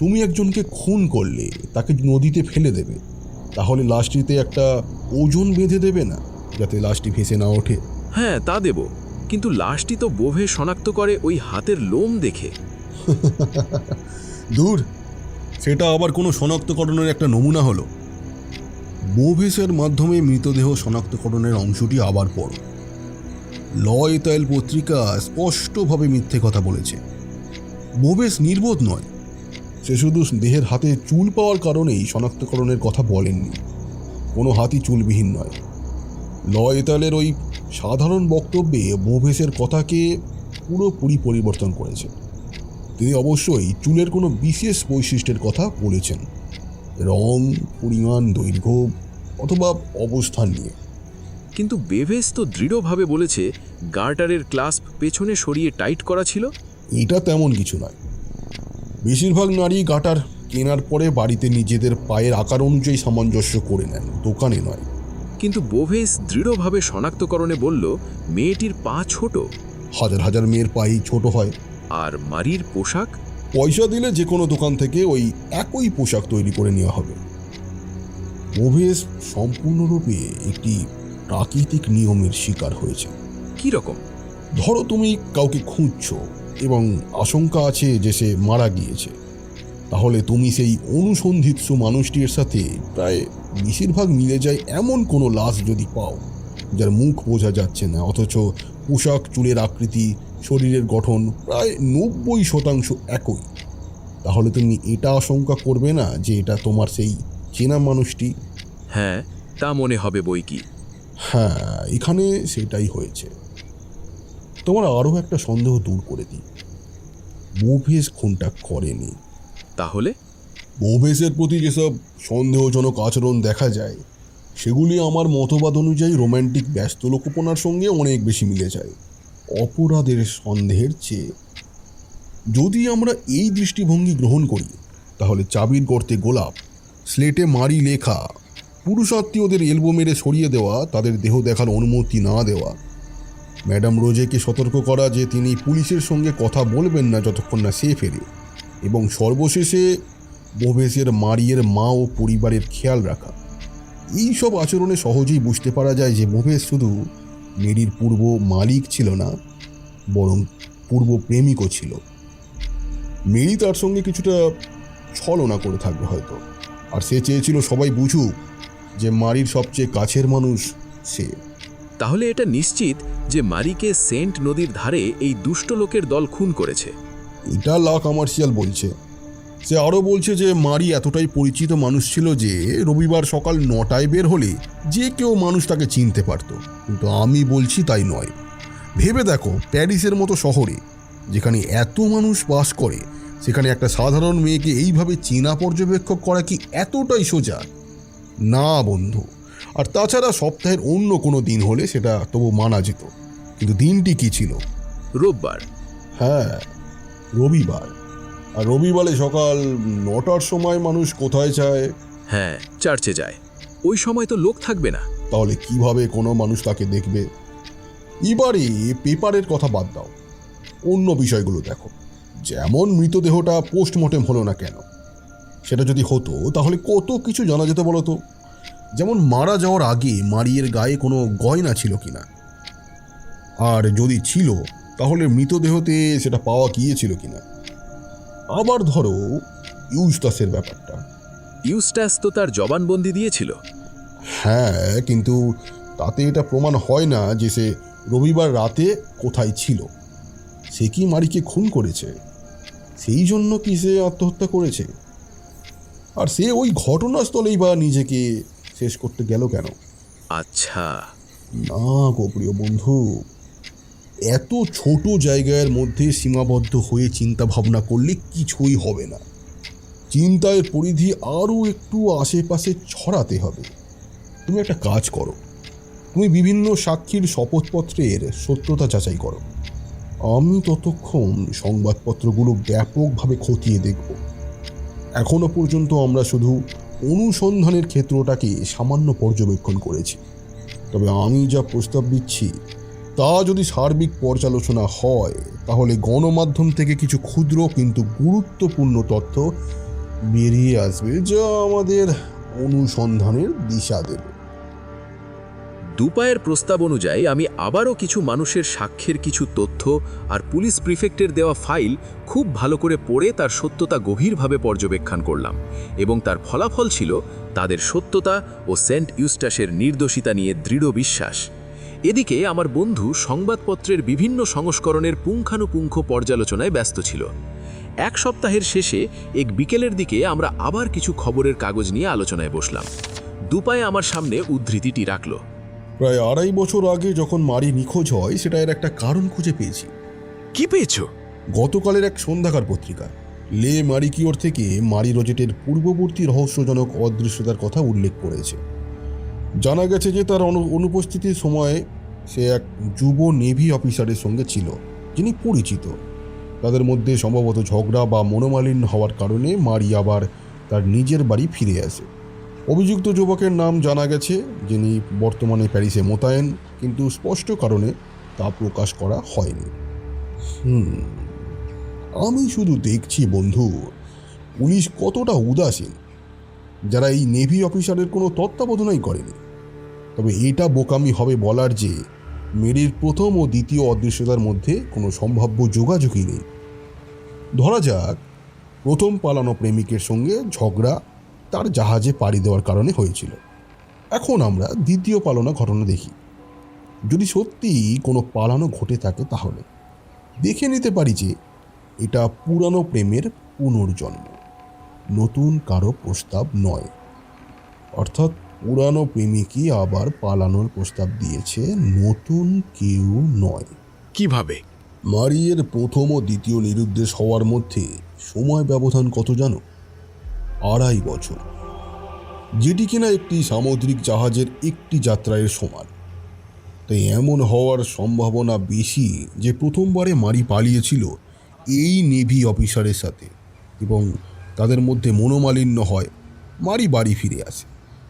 তুমি একজনকে খুন করলে তাকে নদীতে ফেলে দেবে, তাহলে লাশটিতে একটা ওজন বেঁধে দেবে না, যাতে লাশটি ভেসে না ওঠে? হ্যাঁ, তা দেব, কিন্তু লাশটি তো বোভে শনাক্ত করে ওই হাতের লোম দেখে। দূর, সেটা আবার কোনো শনাক্তকরণের একটা নমুনা হলো? বোভেসের মাধ্যমে মৃতদেহ শনাক্তকরণের অংশটি আবার পড়ো। লয়তাইল পত্রিকা স্পষ্টভাবে মিথ্যে কথা বলেছে। বোভেস নির্বোধ নয়, সে শুধু দেহের হাতে চুল পাওয়ার কারণেই শনাক্তকরণের কথা বলেননি। কোনো হাতই চুলবিহীন নয়। লয়তাইলের ওই সাধারণ বক্তব্যে বোভেসের কথাকে পুরোপুরি পরিবর্তন করেছে। তিনি অবশ্যই চুলের কোনো বিশেষ বৈশিষ্ট্যের কথা বলেছেন, রং, পরিমাণ, দৈর্ঘ্য অথবা অবস্থান নিয়ে। কিন্তু বেভেস তো দৃঢ়ভাবে বলেছে গার্টারের ক্লাস্প পেছনে সরিয়ে টাইট করা ছিল। এটা তেমন কিছু নয়। বেশিরভাগ নারী গাটার কেনার পরে বাড়িতে নিজেদের পায়ের আকার অনুযায়ী সামঞ্জস্য করে নেন, দোকানে নয়। কিন্তু বোভেস দৃঢ়ভাবে শনাক্তকরণে বলল মেয়েটির পা ছোট। হাজার হাজার মেয়ের পাই ছোট হয়। আর মারির পোশাক? পয়সা দিলে যে কোনো দোকান থেকে ওই একই পোশাক তৈরি করে নেওয়া হবে। বোভেস সম্পূর্ণরূপে একটি প্রাকৃতিক নিয়মের শিকার হয়েছে। কি রকম? ধরো তুমি কাউকে খুঁজছো এবং আশঙ্কা আছে যে সে মারা গিয়েছে, তাহলে তুমি সেই অনুসন্ধিৎসু মানুষটির সাথে প্রায় বেশিরভাগ মিলে যায় এমন কোনো লাশ যদি পাও যার মুখ বোঝা যাচ্ছে না, অথচ পোশাক, চুলের আকৃতি, শরীরের গঠন প্রায় 90% একই, তাহলে তুমি এটা আশঙ্কা করবে না যে এটা তোমার সেই চেনা মানুষটি? হ্যাঁ, তা মনে হবে বই কি। হ্যাঁ, এখানে সেটাই হয়েছে। তোমার আরও একটা সন্দেহ দূর করে দিই, বোভেস খুনটা করেনি। তাহলে? বোভেসের প্রতি যেসব সন্দেহজনক আচরণ দেখা যায়, সেগুলি আমার মতবাদ অনুযায়ী রোম্যান্টিক ব্যস্ত লোকপনার সঙ্গে অনেক বেশি মিলে যায় অপরাধের সন্দেহের চেয়ে। যদি আমরা এই দৃষ্টিভঙ্গি গ্রহণ করি, তাহলে চাবির গর্তে গোলাপ, স্লেটে মারি লেখা, পুরুষাত্মীয়দের এলবো মেরে সরিয়ে দেওয়া, তাদের দেহ দেখার অনুমতি না দেওয়া, ম্যাডাম রোজেকে সতর্ক করা যে তিনি পুলিশের সঙ্গে কথা বলবেন না যতক্ষণ না সে ফেরে, এবং সর্বশেষে বোভেসের মারিয়ের মা ও পরিবারের খেয়াল রাখা, এই সব আচরণে সহজেই বুঝতে পারা যায় যে বোভেস শুধু মেরির পূর্ব মালিক ছিল না, বরং পূর্ব প্রেমিকও ছিল। মেরি তার সঙ্গে কিছুটা ছলনা করে থাকবে হয়তো, আর সে চেয়েছিল সবাই বুঝুক যে মারির সবচেয়ে কাছের মানুষ সে। তাহলে এটা নিশ্চিত যে মারিকে সেন্ট নদীর ধারে এই দুষ্ট লোকের দল খুন করেছে। এটা লা কমার্শিয়াল বলছে। সে আরও বলছে যে মারি এতটাই পরিচিত মানুষ ছিল যে রবিবার সকাল 9টায় বের হলে যে কেউ মানুষ তাকে চিনতে পারত। কিন্তু আমি বলছি তাই নয়। ভেবে দেখো, প্যারিসের মতো শহরে যেখানে এত মানুষ বাস করে, সেখানে একটা সাধারণ মেয়েকে এইভাবে চেনা পর্যবেক্ষক করা কি এতটাই সোজা? না বন্ধু। আর তাছাড়া সপ্তাহের অন্য কোনো দিন হলে সেটা তবু মানা যেত, কিন্তু দিনটি কি ছিল? রোববার। হ্যাঁ, রবিবার। আর রবিবারে সকাল 9টার সময় মানুষ কোথায় যায়? হ্যাঁ, চার্চে যায়। ওই সময় তো লোক থাকবে না। তাহলে কিভাবে কোনো মানুষ তাকে দেখবে? এবারে পেপারের কথা বাদ দাও, অন্য বিষয়গুলো দেখো। যেমন মৃতদেহটা পোস্টমর্টেম হলো না কেন? সেটা যদি হতো তাহলে কত কিছু জানা যেত বলো তো। যেমন মারা যাওয়ার আগে মারিয়ের গায়ে কোনো গয়না ছিল কিনা, আর যদি ছিল তাহলে মৃতদেহতে সেটা পাওয়া গিয়েছিল কিনা। আবার ধরো ইউস্টাসের ব্যাপারটা। ইউস্টাস তো তার জবানবন্দি দিয়েছিল। হ্যাঁ, কিন্তু তাতে এটা প্রমাণ হয় না যে সে রবিবার রাতে কোথায় ছিল। সে কি মারিকে খুন করেছে? সেই জন্য কি সে আত্মহত্যা করেছে? আর সে ওই ঘটনাস্থলেই বা নিজেকে শেষ করতে গেল কেন? আচ্ছা। না গো প্রিয় বন্ধু, এত ছোট জায়গার মধ্যে সীমাবদ্ধ হয়ে চিন্তা ভাবনা করলে কিছুই হবে না। চিন্তার পরিধি আরও একটু আশেপাশে ছড়াতে হবে। তুমি একটা কাজ করো, তুমি বিভিন্ন সাক্ষীর শপথপত্রের সত্যতা যাচাই করো। আমি ততক্ষণ সংবাদপত্রগুলো ব্যাপকভাবে খতিয়ে দেখব। এখনো পর্যন্ত আমরা শুধু অনুসন্ধানের ক্ষেত্রটাকে সামান্য পর্যবেক্ষণ করেছি, তবে আমি যা প্রস্তাব দিচ্ছি তা যদি সার্বিক পর্যালোচনা হয় তাহলে গণমাধ্যম থেকে কিছু ক্ষুদ্র কিন্তু গুরুত্বপূর্ণ তথ্য বেরিয়ে আসবে, যা আমাদের অনুসন্ধানের দিশা দেবে। দুপায়ের প্রস্তাব অনুযায়ী আমি আবারও কিছু মানুষের সাক্ষ্যের কিছু তথ্য আর পুলিশ প্রিফেক্টের দেওয়া ফাইল খুব ভালো করে পড়ে তার সত্যতা গভীরভাবে পর্যবেক্ষণ করলাম, এবং তার ফলাফল ছিল তাদের সত্যতা ও সেন্ট ইউস্টাসের নির্দোষিতা নিয়ে দৃঢ় বিশ্বাস। এদিকে আমার বন্ধু সংবাদপত্রের বিভিন্ন সংস্করণের পুঙ্খানুপুঙ্খ পর্যালোচনায় ব্যস্ত ছিল। এক সপ্তাহের শেষে এক বিকেলের দিকে আমরা আবার কিছু খবরের কাগজ নিয়ে আলোচনায় বসলাম। দুপায়ে আমার সামনে উদ্ধৃতিটি রাখল। প্রায় 2.5 বছর আগে যখন মারি নিখোঁজ হয়, সেটা এর একটা কারণ খুঁজে পেয়েছি। কি পেয়েছো? গতকালের এক সন্ধ্যাকার পত্রিকা লে মারিকিওর থেকে মারি রোজেটের পূর্ববর্তী রহস্যজনক অদৃশ্যতার কথা উল্লেখ করেছে। জানা গেছে যে তার অনুপস্থিতির সময়ে সে এক যুব নেভি অফিসারের সঙ্গে ছিল, যিনি পরিচিত। তাদের মধ্যে সম্ভবত ঝগড়া বা মনোমালিন্য হওয়ার কারণে মারি আবার তার নিজের বাড়ি ফিরে আসে। অভিযুক্ত যুবকের নাম জানা গেছে, যিনি বর্তমানে প্যারিসে মোতায়েন, কিন্তু স্পষ্ট কারণে তা প্রকাশ করা হয়নি। আমি শুধু দেখছি বন্ধু, পুলিশ কতটা উদাসীন, যারা এই নেভি অফিসারের কোনো তত্ত্বাবধানই করেনি। তবে এটা বোকামি হবে বলার যে মেরির প্রথম ও দ্বিতীয় অদৃশ্যতার মধ্যে কোনো সম্ভাব্য যোগাযোগই নেই। ধরা যাক প্রথম পালানো প্রেমিকের সঙ্গে ঝগড়া তার জাহাজে পাড়ি দেওয়ার কারণে হয়েছিল। এখন আমরা দ্বিতীয় পালানো ঘটনা দেখি। যদি সত্যিই কোনো পালানো ঘটে থাকে তাহলে দেখে নিতে পারি যে এটা পুরানো প্রেমের পুনর্জন্ম, নতুন কারো প্রস্তাব নয়। অর্থাৎ পুরানো প্রেমিকই আবার পালানোর প্রস্তাব দিয়েছে, নতুন কেউ নয়। কিভাবে? মারিয়ের প্রথম ও দ্বিতীয় নিরুদ্দেশ হওয়ার মধ্যে সময় ব্যবধান কত জানো? 2.5 বছর, যেটি কিনা একটি সামুদ্রিক জাহাজের একটি যাত্রার সমান। তাই এমন হওয়ার সম্ভাবনা বেশি যে প্রথমবারে মারি পালিয়েছিল এই নেভি অফিসারের সাথে, এবং তাদের মধ্যে মনোমালিন্য হয়। মারি বাড়ি ফিরে আসে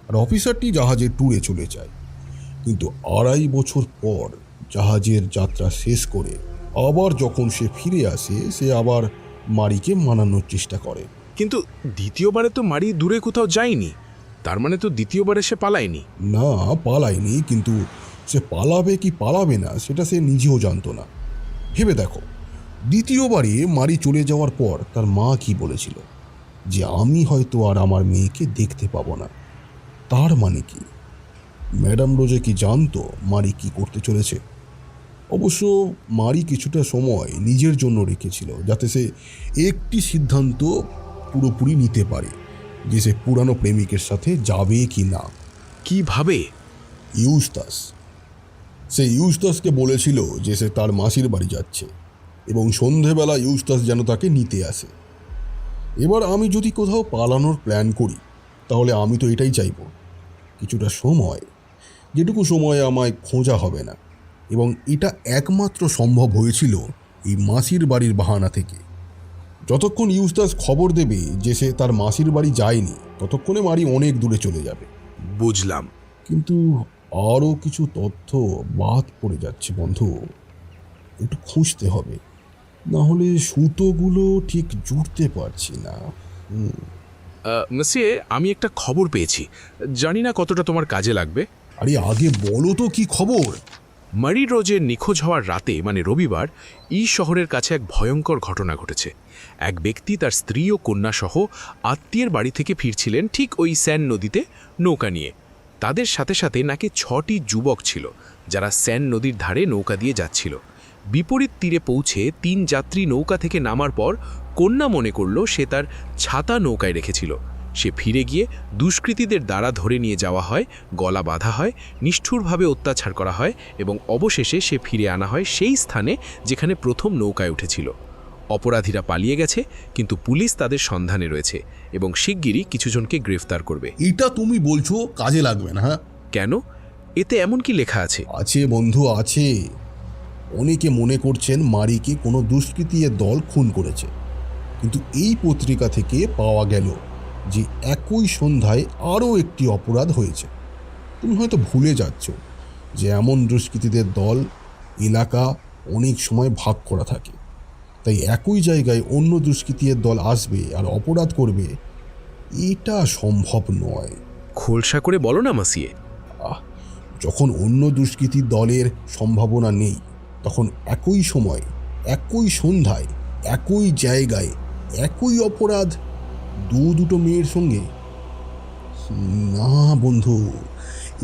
আর অফিসারটি জাহাজের ট্যুরে চলে যায়। কিন্তু 2.5 বছর পর জাহাজের যাত্রা শেষ করে আবার যখন সে ফিরে আসে, সে আবার মারিকে মানানোর চেষ্টা করে। কিন্তু দ্বিতীয়বারে তো মারি দূরে কোথাও যায়নি, তার মানে তো দ্বিতীয়বারে সে পালায়নি। না, পালায়নি, কিন্তু সে পালাবে কি পালাবে না সেটা সে নিজেও জানতো না। ভেবে দেখো, দ্বিতীয়বারে মারি চলে যাওয়ার পর তার মা কি বলেছিল, যে আমি হয়তো আর আমার মেয়েকে দেখতে পাবো না। তার মানে কি ম্যাডাম রোজে কি জানতো মারি কি করতে চলেছে? অবশ্য মারি কিছুটা সময় নিজের জন্য রেখেছিল, যাতে সে একটি সিদ্ধান্ত পুরোপুরি নিতে পারে যে সে পুরানো প্রেমিকের সাথে যাবে কি না। কিভাবে? ইউস্টাস, সে ইউস্টাসকে বলেছিল যে সে তার মাসির বাড়ি যাচ্ছে, এবং সন্ধেবেলা ইউস্টাস যেন তাকে নিতে আসে। এবার আমি যদি কোথাও পালানোর প্ল্যান করি, তাহলে আমি তো এটাই চাইব, কিছুটা সময়, যেটুকু সময়ে আমায় খোঁজা হবে না। এবং এটা একমাত্র সম্ভব হয়েছিল এই মাসির বাড়ির বাহানা থেকে। যতক্ষণ ইউস্টাস খবর দেবে যে সে তার মাসির বাড়ি যায়নি, ততক্ষণে মারি অনেক দূরে চলে যাবে। বুঝলাম, কিন্তু আরও কিছু তথ্য বাদ পড়ে যাচ্ছে বন্ধু, একটু খুঁজতে হবে, না হলে সুতোগুলো ঠিক জুড়তে পারছি না। মেসিয়ে, আমি একটা খবর পেয়েছি, জানি না কতটা তোমার কাজে লাগবে। আরে আগে বলো তো কি খবর? মারি রোজের নিখোঁজ হওয়ার রাতে, মানে রবিবার, শহরের কাছে এক ভয়ঙ্কর ঘটনা ঘটেছে। এক ব্যক্তি তার স্ত্রী ও কন্যা সহ আত্মীয়ের বাড়ি থেকে ফিরছিলেন ঠিক ওই স্যান নদীতে নৌকা নিয়ে। তাদের সাথে সাথে নাকি 6টি যুবক ছিল, যারা স্যান নদীর ধারে নৌকা দিয়ে যাচ্ছিল। বিপরীত তীরে পৌঁছে 3 যাত্রী নৌকা থেকে নামার পর কন্যা মনে করল সে তার ছাতা নৌকায় রেখেছিল, সে ফিরে গিয়ে দুষ্কৃতীদের দ্বারা ধরে নিয়ে যাওয়া হয়, গলা বাঁধা হয়, নিষ্ঠুরভাবে অত্যাচার করা হয় এবং অবশেষে সে ফিরে আনা হয় সেই স্থানে যেখানে প্রথম নৌকায় উঠেছিল। অপরাধীরা পালিয়ে গেছে, কিন্তু পুলিশ তাদের সন্ধানে রয়েছে এবং শিগগিরই কিছুজনকে গ্রেফতার করবে। এটা তুমি বলছো কাজে লাগবে না? হ্যাঁ, কেন? এতে এমন কি লেখা আছে? আছে বন্ধু, আছে। অনেকে মনে করছেন মারিকে কোনো দুষ্কৃতীর দল খুন করেছে, কিন্তু এই পত্রিকা থেকে পাওয়া গেল যে একই সন্ধ্যায় আরও একটি অপরাধ হয়েছে। তুমি হয়তো ভুলে যাচ্ছ যে এমন দুষ্কৃতীদের দল এলাকা অনেক সময় ভাগ করা থাকে, তাই একই জায়গায় অন্য দুষ্কৃতীর দল আসবে আর অপরাধ করবে, এটা সম্ভব নয়। খোলসা করে বলো না মাসিয়ে। যখন অন্য দুষ্কৃতীর দলের সম্ভাবনা নেই, তখন একই সময়, একই সন্ধ্যায়, একই জায়গায়, একই অপরাধ দুটো মেয়ের সঙ্গে? না বন্ধু,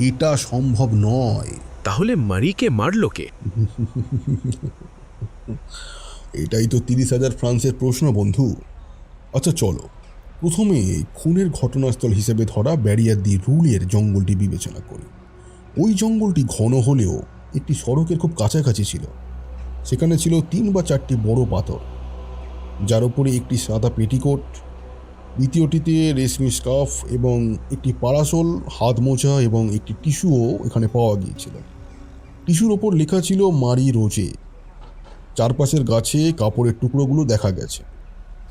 এটা সম্ভব নয়। তাহলে মারিকে মারল কে? এটাই তো 30,000 ফ্রান্সের প্রশ্ন বন্ধু। আচ্ছা চলো, প্রথমে খুনের ঘটনাস্থল হিসেবে ধরা ব্যারিয়ার দি রুলের জঙ্গলটি বিবেচনা করি। ওই জঙ্গলটি ঘন হলেও একটি সড়কের খুব কাছাকাছি ছিল। সেখানে ছিল 3 বা 4টি বড় পাথর, যার উপরে একটি সাদা পেটিকোট, দ্বিতীয়টিতে রেশমি স্কার্ফ এবং একটি পারাসল, হাত মোজা এবং একটি টিস্যুও এখানে পাওয়া গিয়েছিল। টিস্যুর ওপর লেখা ছিল মারি রোজে। চারপাশের গাছে কাপড়ের টুকরোগুলো দেখা গেছে,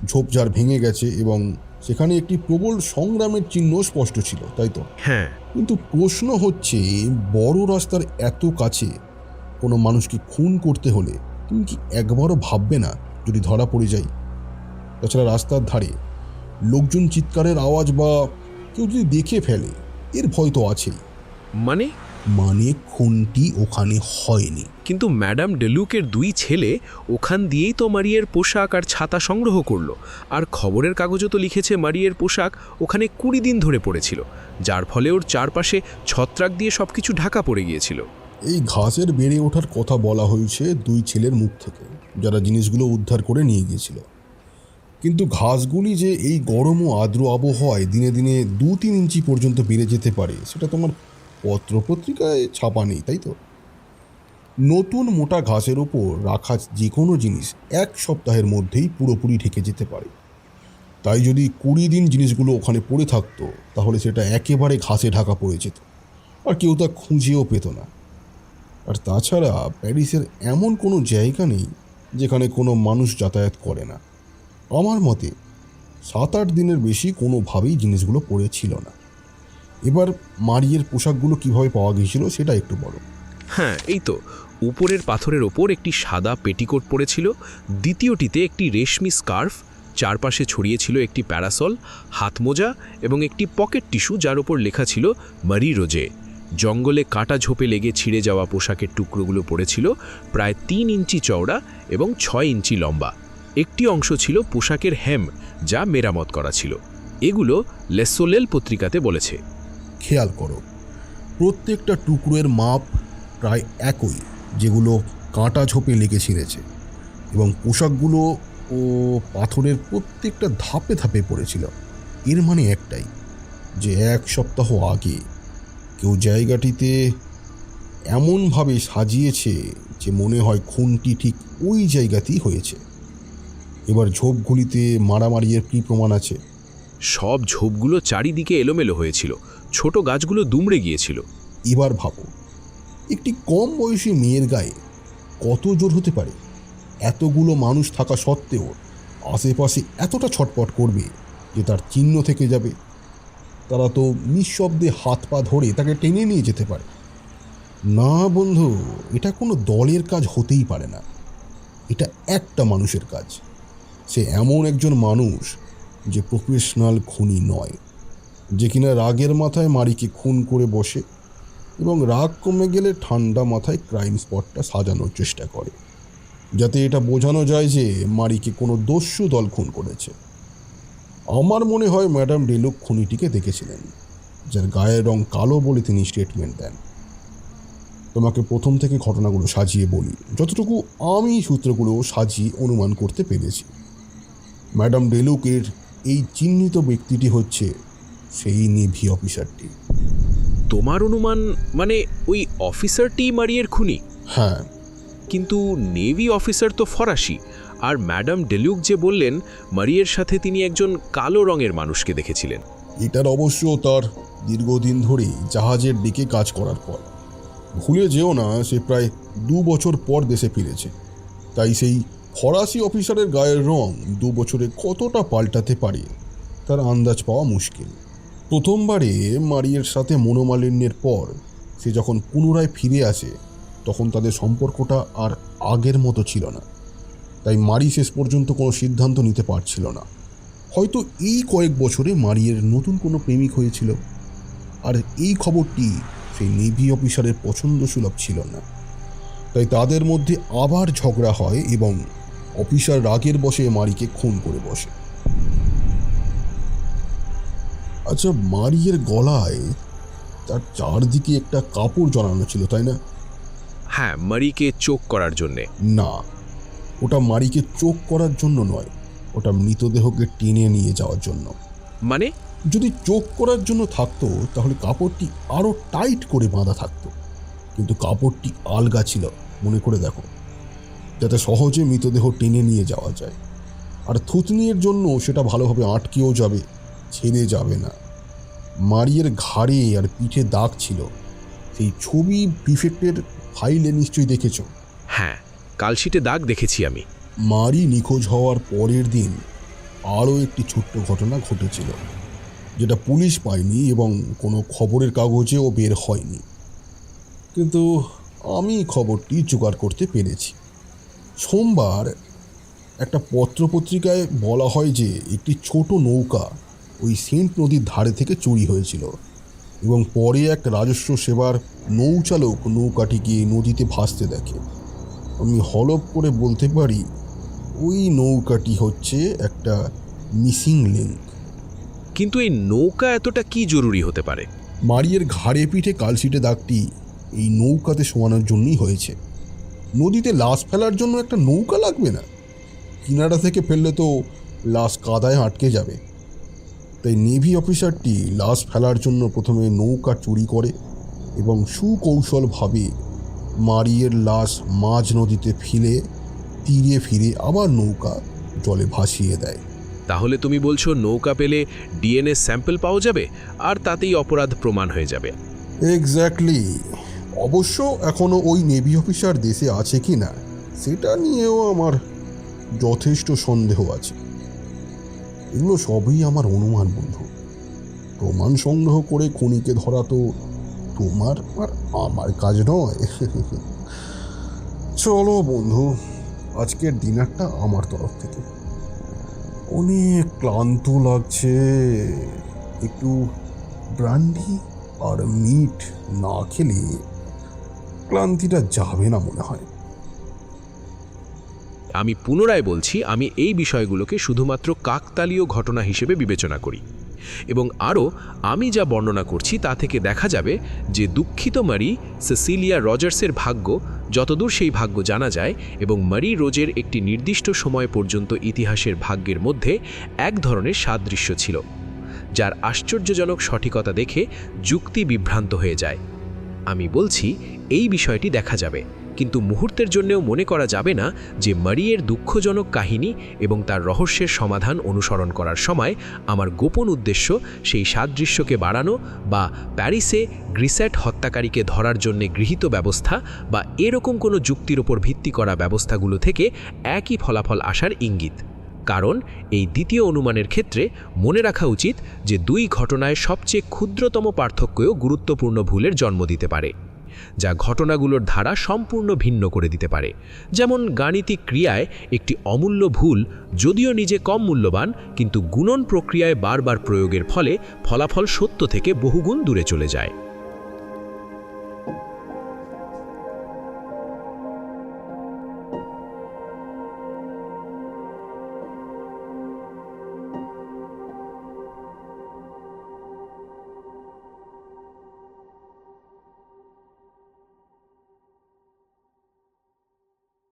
ঝোপঝাড় ভেঙে গেছে এবং সেখানে একটি প্রবল সংগ্রামের চিহ্ন স্পষ্ট ছিল, তাই তো? হ্যাঁ। কিন্তু প্রশ্ন হচ্ছে, বড় রাস্তার এত কাছে কোনো মানুষকে খুন করতে হলে তুমি কি একবারও ভাববে না যদি ধরা পড়ে যাই? তাছাড়া রাস্তার ধারে লোকজন চিৎকারের আওয়াজ বা কেউ যদি দেখে ফেলে, এর ভয় তো আছেই। মানে খুনটি ওখানে হয়নি। কিন্তু ম্যাডাম ডেলুকের 2 ছেলে ওখান দিয়েই তো মারিয়ের পোশাক আর ছাতা সংগ্রহ করলো, আর খবরের কাগজও তো লিখেছে মারিয়ের পোশাক ওখানে 20 দিন ধরে পড়েছিল, যার ফলে ওর চারপাশে ছত্রাক দিয়ে সবকিছু ঢাকা পড়ে গিয়েছিল। এই ঘাসের বেড়ে ওঠার কথা বলা হয়েছে 2 ছেলের মুখ থেকে, যারা জিনিসগুলো উদ্ধার করে নিয়ে গিয়েছিল। কিন্তু ঘাসগুলি যে এই গরম ও আর্দ্র আবহাওয়ায় দিনে দিনে 2-3 ইঞ্চি পর্যন্ত বেড়ে যেতে পারে, সেটা তোমার পত্রপত্রিকায় ছাপা নেই, তাই তো? নতুন মোটা ঘাসের ওপর রাখা যে কোনো জিনিস 1 সপ্তাহের মধ্যেই পুরোপুরি ঢেকে যেতে পারে। তাই যদি 20 দিন জিনিসগুলো ওখানে পড়ে থাকতো, তাহলে সেটা একেবারে ঘাসে ঢাকা পড়ে যেত, আর কেউ তা খুঁজেও পেত না। আর তাছাড়া প্যারিসের এমন কোনো জায়গা নেই যেখানে কোনো মানুষ যাতায়াত করে না। আমার মতে 7-8 দিনের বেশি কোনোভাবেই জিনিসগুলো পড়েছিল না। এবার মারিয়ের পোশাকগুলো কিভাবে পাওয়া গিয়েছিল সেটা একটু বলো। হ্যাঁ, এই তো উপরের পাথরের ওপর একটি সাদা পেটিকোট পরেছিল, দ্বিতীয়টিতে একটি রেশমি স্কার্ফ, চারপাশে ছড়িয়েছিল একটি প্যারাসল, হাতমোজা এবং একটি পকেট টিস্যু, যার ওপর লেখা ছিল মারি রোজে। জঙ্গলে কাটা ঝোপে লেগে ছিঁড়ে যাওয়া পোশাকের টুকরোগুলো পড়েছিল, প্রায় 3 ইঞ্চি চওড়া এবং 6 ইঞ্চি লম্বা। একটি অংশ ছিল পোশাকের হেম, যা মেরামত করা ছিল। এগুলো লেসোলেল পত্রিকাতে বলেছে। খেয়াল করো, প্রত্যেকটা টুকরোর মাপ প্রায় একই, যেগুলো কাঁটা ঝোপে লেগে ছিঁড়েছে, এবং পোশাকগুলো ও পাথরের প্রত্যেকটা ধাপে ধাপে পড়েছিল। এর মানে একটাই, যে 1 সপ্তাহ আগে কেউ জায়গাটিতে এমনভাবে সাজিয়েছে যে মনে হয় খুনটি ঠিক ওই জায়গাতেই হয়েছে। এবার ঝোপগুলিতে মারামারির কী প্রমাণ আছে? সব ঝোপগুলো চারিদিকে এলোমেলো হয়েছিল, ছোট গাছগুলো দুমড়ে গিয়েছিল। এবার ভাবো, একটি কম বয়সী মেয়ের গায়ে কত জোর হতে পারে? এতগুলো মানুষ থাকা সত্ত্বেও আশেপাশে এতটা ছটপট করবে যে তার চিহ্ন থেকে যাবে। তারা তো নিঃশব্দে হাত পা ধরে তাকে টেনে নিয়ে যেতে পারে। না বন্ধু, এটা কোনো দলের কাজ হতেই পারে না। এটা একটা মানুষের কাজ। সে এমন একজন মানুষ যে প্রফেশনাল খুনি নয়, যে কিনা রাগের মাথায় মারিকে খুন করে বসে এবং রাগ কমে গেলে ঠান্ডা মাথায় ক্রাইম স্পটটা সাজানোর চেষ্টা করে, যাতে এটা বোঝানো যায় যে মারিকে কোনো দস্যু দল খুন করেছে। আমার মনে হয় ম্যাডাম ডেলুক খুনিটিকে দেখেছিলেন, যার গায়ের রং কালো বলে তিনি স্টেটমেন্ট দেন। তোমাকে প্রথম থেকে ঘটনাগুলো সাজিয়ে বলি, যতটুকু আমি সূত্রগুলো সাজিয়ে অনুমান করতে পেরেছি। ম্যাডাম ডেলুকের এই চিহ্নিত ব্যক্তিটি হচ্ছে সেই নেভি অফিসারটি। তোমার অনুমান মানে ওই অফিসারটি মারিয়ের খুনি? হ্যাঁ। কিন্তু নেভি অফিসার তো ফরাসি, আর ম্যাডাম ডেলুক যে বললেন মারিয়ের সাথে তিনি একজন কালো রঙের মানুষকে দেখেছিলেন। এটার অবশ্য তার দীর্ঘদিন ধরেই জাহাজের দিকে কাজ করার পর। ভুলে যেও না, সে প্রায় 2 বছর পর দেশে ফিরেছে। তাই সেই ফরাসি অফিসারের গায়ের রং 2 বছরে কতটা পাল্টাতে পারে তার আন্দাজ পাওয়া মুশকিল। প্রথমবারে মারিয়ের সাথে মনোমালিন্যের পর সে যখন পুনরায় ফিরে আসে, তখন তাদের সম্পর্কটা আর আগের মতো ছিল না। তাই মারি শেষ পর্যন্ত কোনো সিদ্ধান্ত নিতে পারছিল না। হয়তো এই কয়েক বছরে মারিয়ের নতুন কোনো প্রেমিক হয়েছিল, আর এই খবরটি সেই নেভি অফিসারের পছন্দসুলভ ছিল না। তাই তাদের মধ্যে আবার ঝগড়া হয় এবং অফিসার রাগের বশে মারিকে খুন করে বসে। আচ্ছা, মারিয়ের গলায় তার চারদিকে একটা কাপড় জড়ানো ছিল, তাই না? হ্যাঁ, মারিকে চোখ করার জন্যে। না, ওটা মারিকে চোখ করার জন্য নয়, ওটা মৃতদেহকে টেনে নিয়ে যাওয়ার জন্য। মানে? যদি চোখ করার জন্য থাকতো তাহলে কাপড়টি আরও টাইট করে বাঁধা থাকতো, কিন্তু কাপড়টি আলগা ছিল, মনে করে দেখো, যাতে সহজে মৃতদেহ টেনে নিয়ে যাওয়া যায়। আর থুতনির জন্য সেটা ভালোভাবে আটকেও যাবে, ছেড়ে যাবে না। মারিয়ের ঘাড়ে আর পিঠে দাগ ছিল, সেই ছবি প্রিফেক্টের ফাইলে নিশ্চয়ই দেখেছো। হ্যাঁ, কালশিটে দাগ দেখেছি আমি। মারি নিখোঁজ হওয়ার পরের দিন আরও একটি ছোট্ট ঘটনা ঘটেছিল, যেটা পুলিশ পায়নি এবং কোনো খবরের কাগজেও বের হয়নি। কিন্তু আমি খবরটি জোগাড় করতে পেরেছি। সোমবার একটা পত্রপত্রিকায় বলা হয় যে একটি ছোট নৌকা ওই সেন্ট নদীর ধারে থেকে চুরি হয়েছিল এবং পরে এক রাজস্ব সেবার নৌচালক নৌকাটিকে নদীতে ভাসতে দেখে। আমি হলফ করে বলতে পারি ওই নৌকাটি হচ্ছে একটা মিসিং লিঙ্ক। কিন্তু এই নৌকা এতটা কি জরুরি হতে পারে? মারিয়ের ঘাড়ে পিঠে কালশিটে দাগটি এই নৌকাতে শোয়ানোর জন্যই হয়েছে। নদীতে লাশ ফেলার জন্য একটা নৌকা লাগবে না, কিনারা থেকে ফেললে তো লাশ কাদায় আটকে যাবে। তাই নেভি অফিসারটি লাশ ফেলার জন্য প্রথমে নৌকা চুরি করে এবং সুকৌশলভাবে মারিয়ের লাশ মাঝ নদীতে ফেলে তীরে ফিরে আবার নৌকা জলে ভাসিয়ে দেয়। তাহলে তুমি বলছো নৌকা পেলে ডিএনএ স্যাম্পল পাওয়া যাবে আর তাতেই অপরাধ প্রমাণ হয়ে যাবে? এক্স্যাক্টলি। অবশ্য এখনও ওই নেভি অফিসার দেশে আছে কি না সেটা নিয়েও আমার যথেষ্ট সন্দেহ আছে। এগুলো সবই আমার অনুমান বন্ধু। প্রমাণ সংগ্রহ করে খুনিকে ধরা তো তোমার আর আমার কাজ নয়। চলো বন্ধু, আজকের ডিনারটা আমার তরফ থেকে। অনেক ক্লান্ত লাগছে, একটু ব্রান্ডি আর মিট না খেলে ক্লান্তিটা যাবে না মনে হয়। আমি পুনরায় বলছি, আমি এই বিষয়গুলোকে শুধুমাত্র কাকতালীয় ঘটনা হিসেবে বিবেচনা করি এবং আরও আমি যা বর্ণনা করছি তা থেকে দেখা যাবে যে দুঃখিত মারি সেসিলিয়া রজার্সের ভাগ্য, যতদূর সেই ভাগ্য জানা যায়, এবং মারি রোজের একটি নির্দিষ্ট সময় পর্যন্ত ইতিহাসের ভাগ্যের মধ্যে এক ধরনের সাদৃশ্য ছিল, যার আশ্চর্যজনক সঠিকতা দেখে যুক্তি বিভ্রান্ত হয়ে যায়। আমি বলছি এই বিষয়টি দেখা যাবে, কিন্তু মুহূর্তের জন্যও মনে করা যাবে না যে মারিয়ের দুঃখজনক কাহিনী এবং তার রহস্যের সমাধান অনুসরণ করার সময় আমার গোপন উদ্দেশ্য সেই সাদৃশ্যকে বাড়ানো বা প্যারিসে গ্রিসেট হত্যাকারীকে ধরার জন্য গৃহীত ব্যবস্থা বা এরকম কোনো যুক্তির ওপর ভিত্তি করা ব্যবস্থাগুলো থেকে একই ফলাফল আসার ইঙ্গিত। কারণ এই দ্বিতীয় অনুমানের ক্ষেত্রে মনে রাখা উচিত যে দুই ঘটনায় সবচেয়ে ক্ষুদ্রতম পার্থক্যও গুরুত্বপূর্ণ ভুলের জন্ম দিতে পারে, যা ঘটনাগুলোর ধারা সম্পূর্ণ ভিন্ন করে দিতে পারে। যেমন গাণিতিক ক্রিয়ায় একটি অমূল্য ভুল যদিও নিজে কম মূল্যবান, কিন্তু গুণন প্রক্রিয়ায় বারবার প্রয়োগের ফলে ফলাফল সত্য থেকে বহুগুণ দূরে চলে যায়।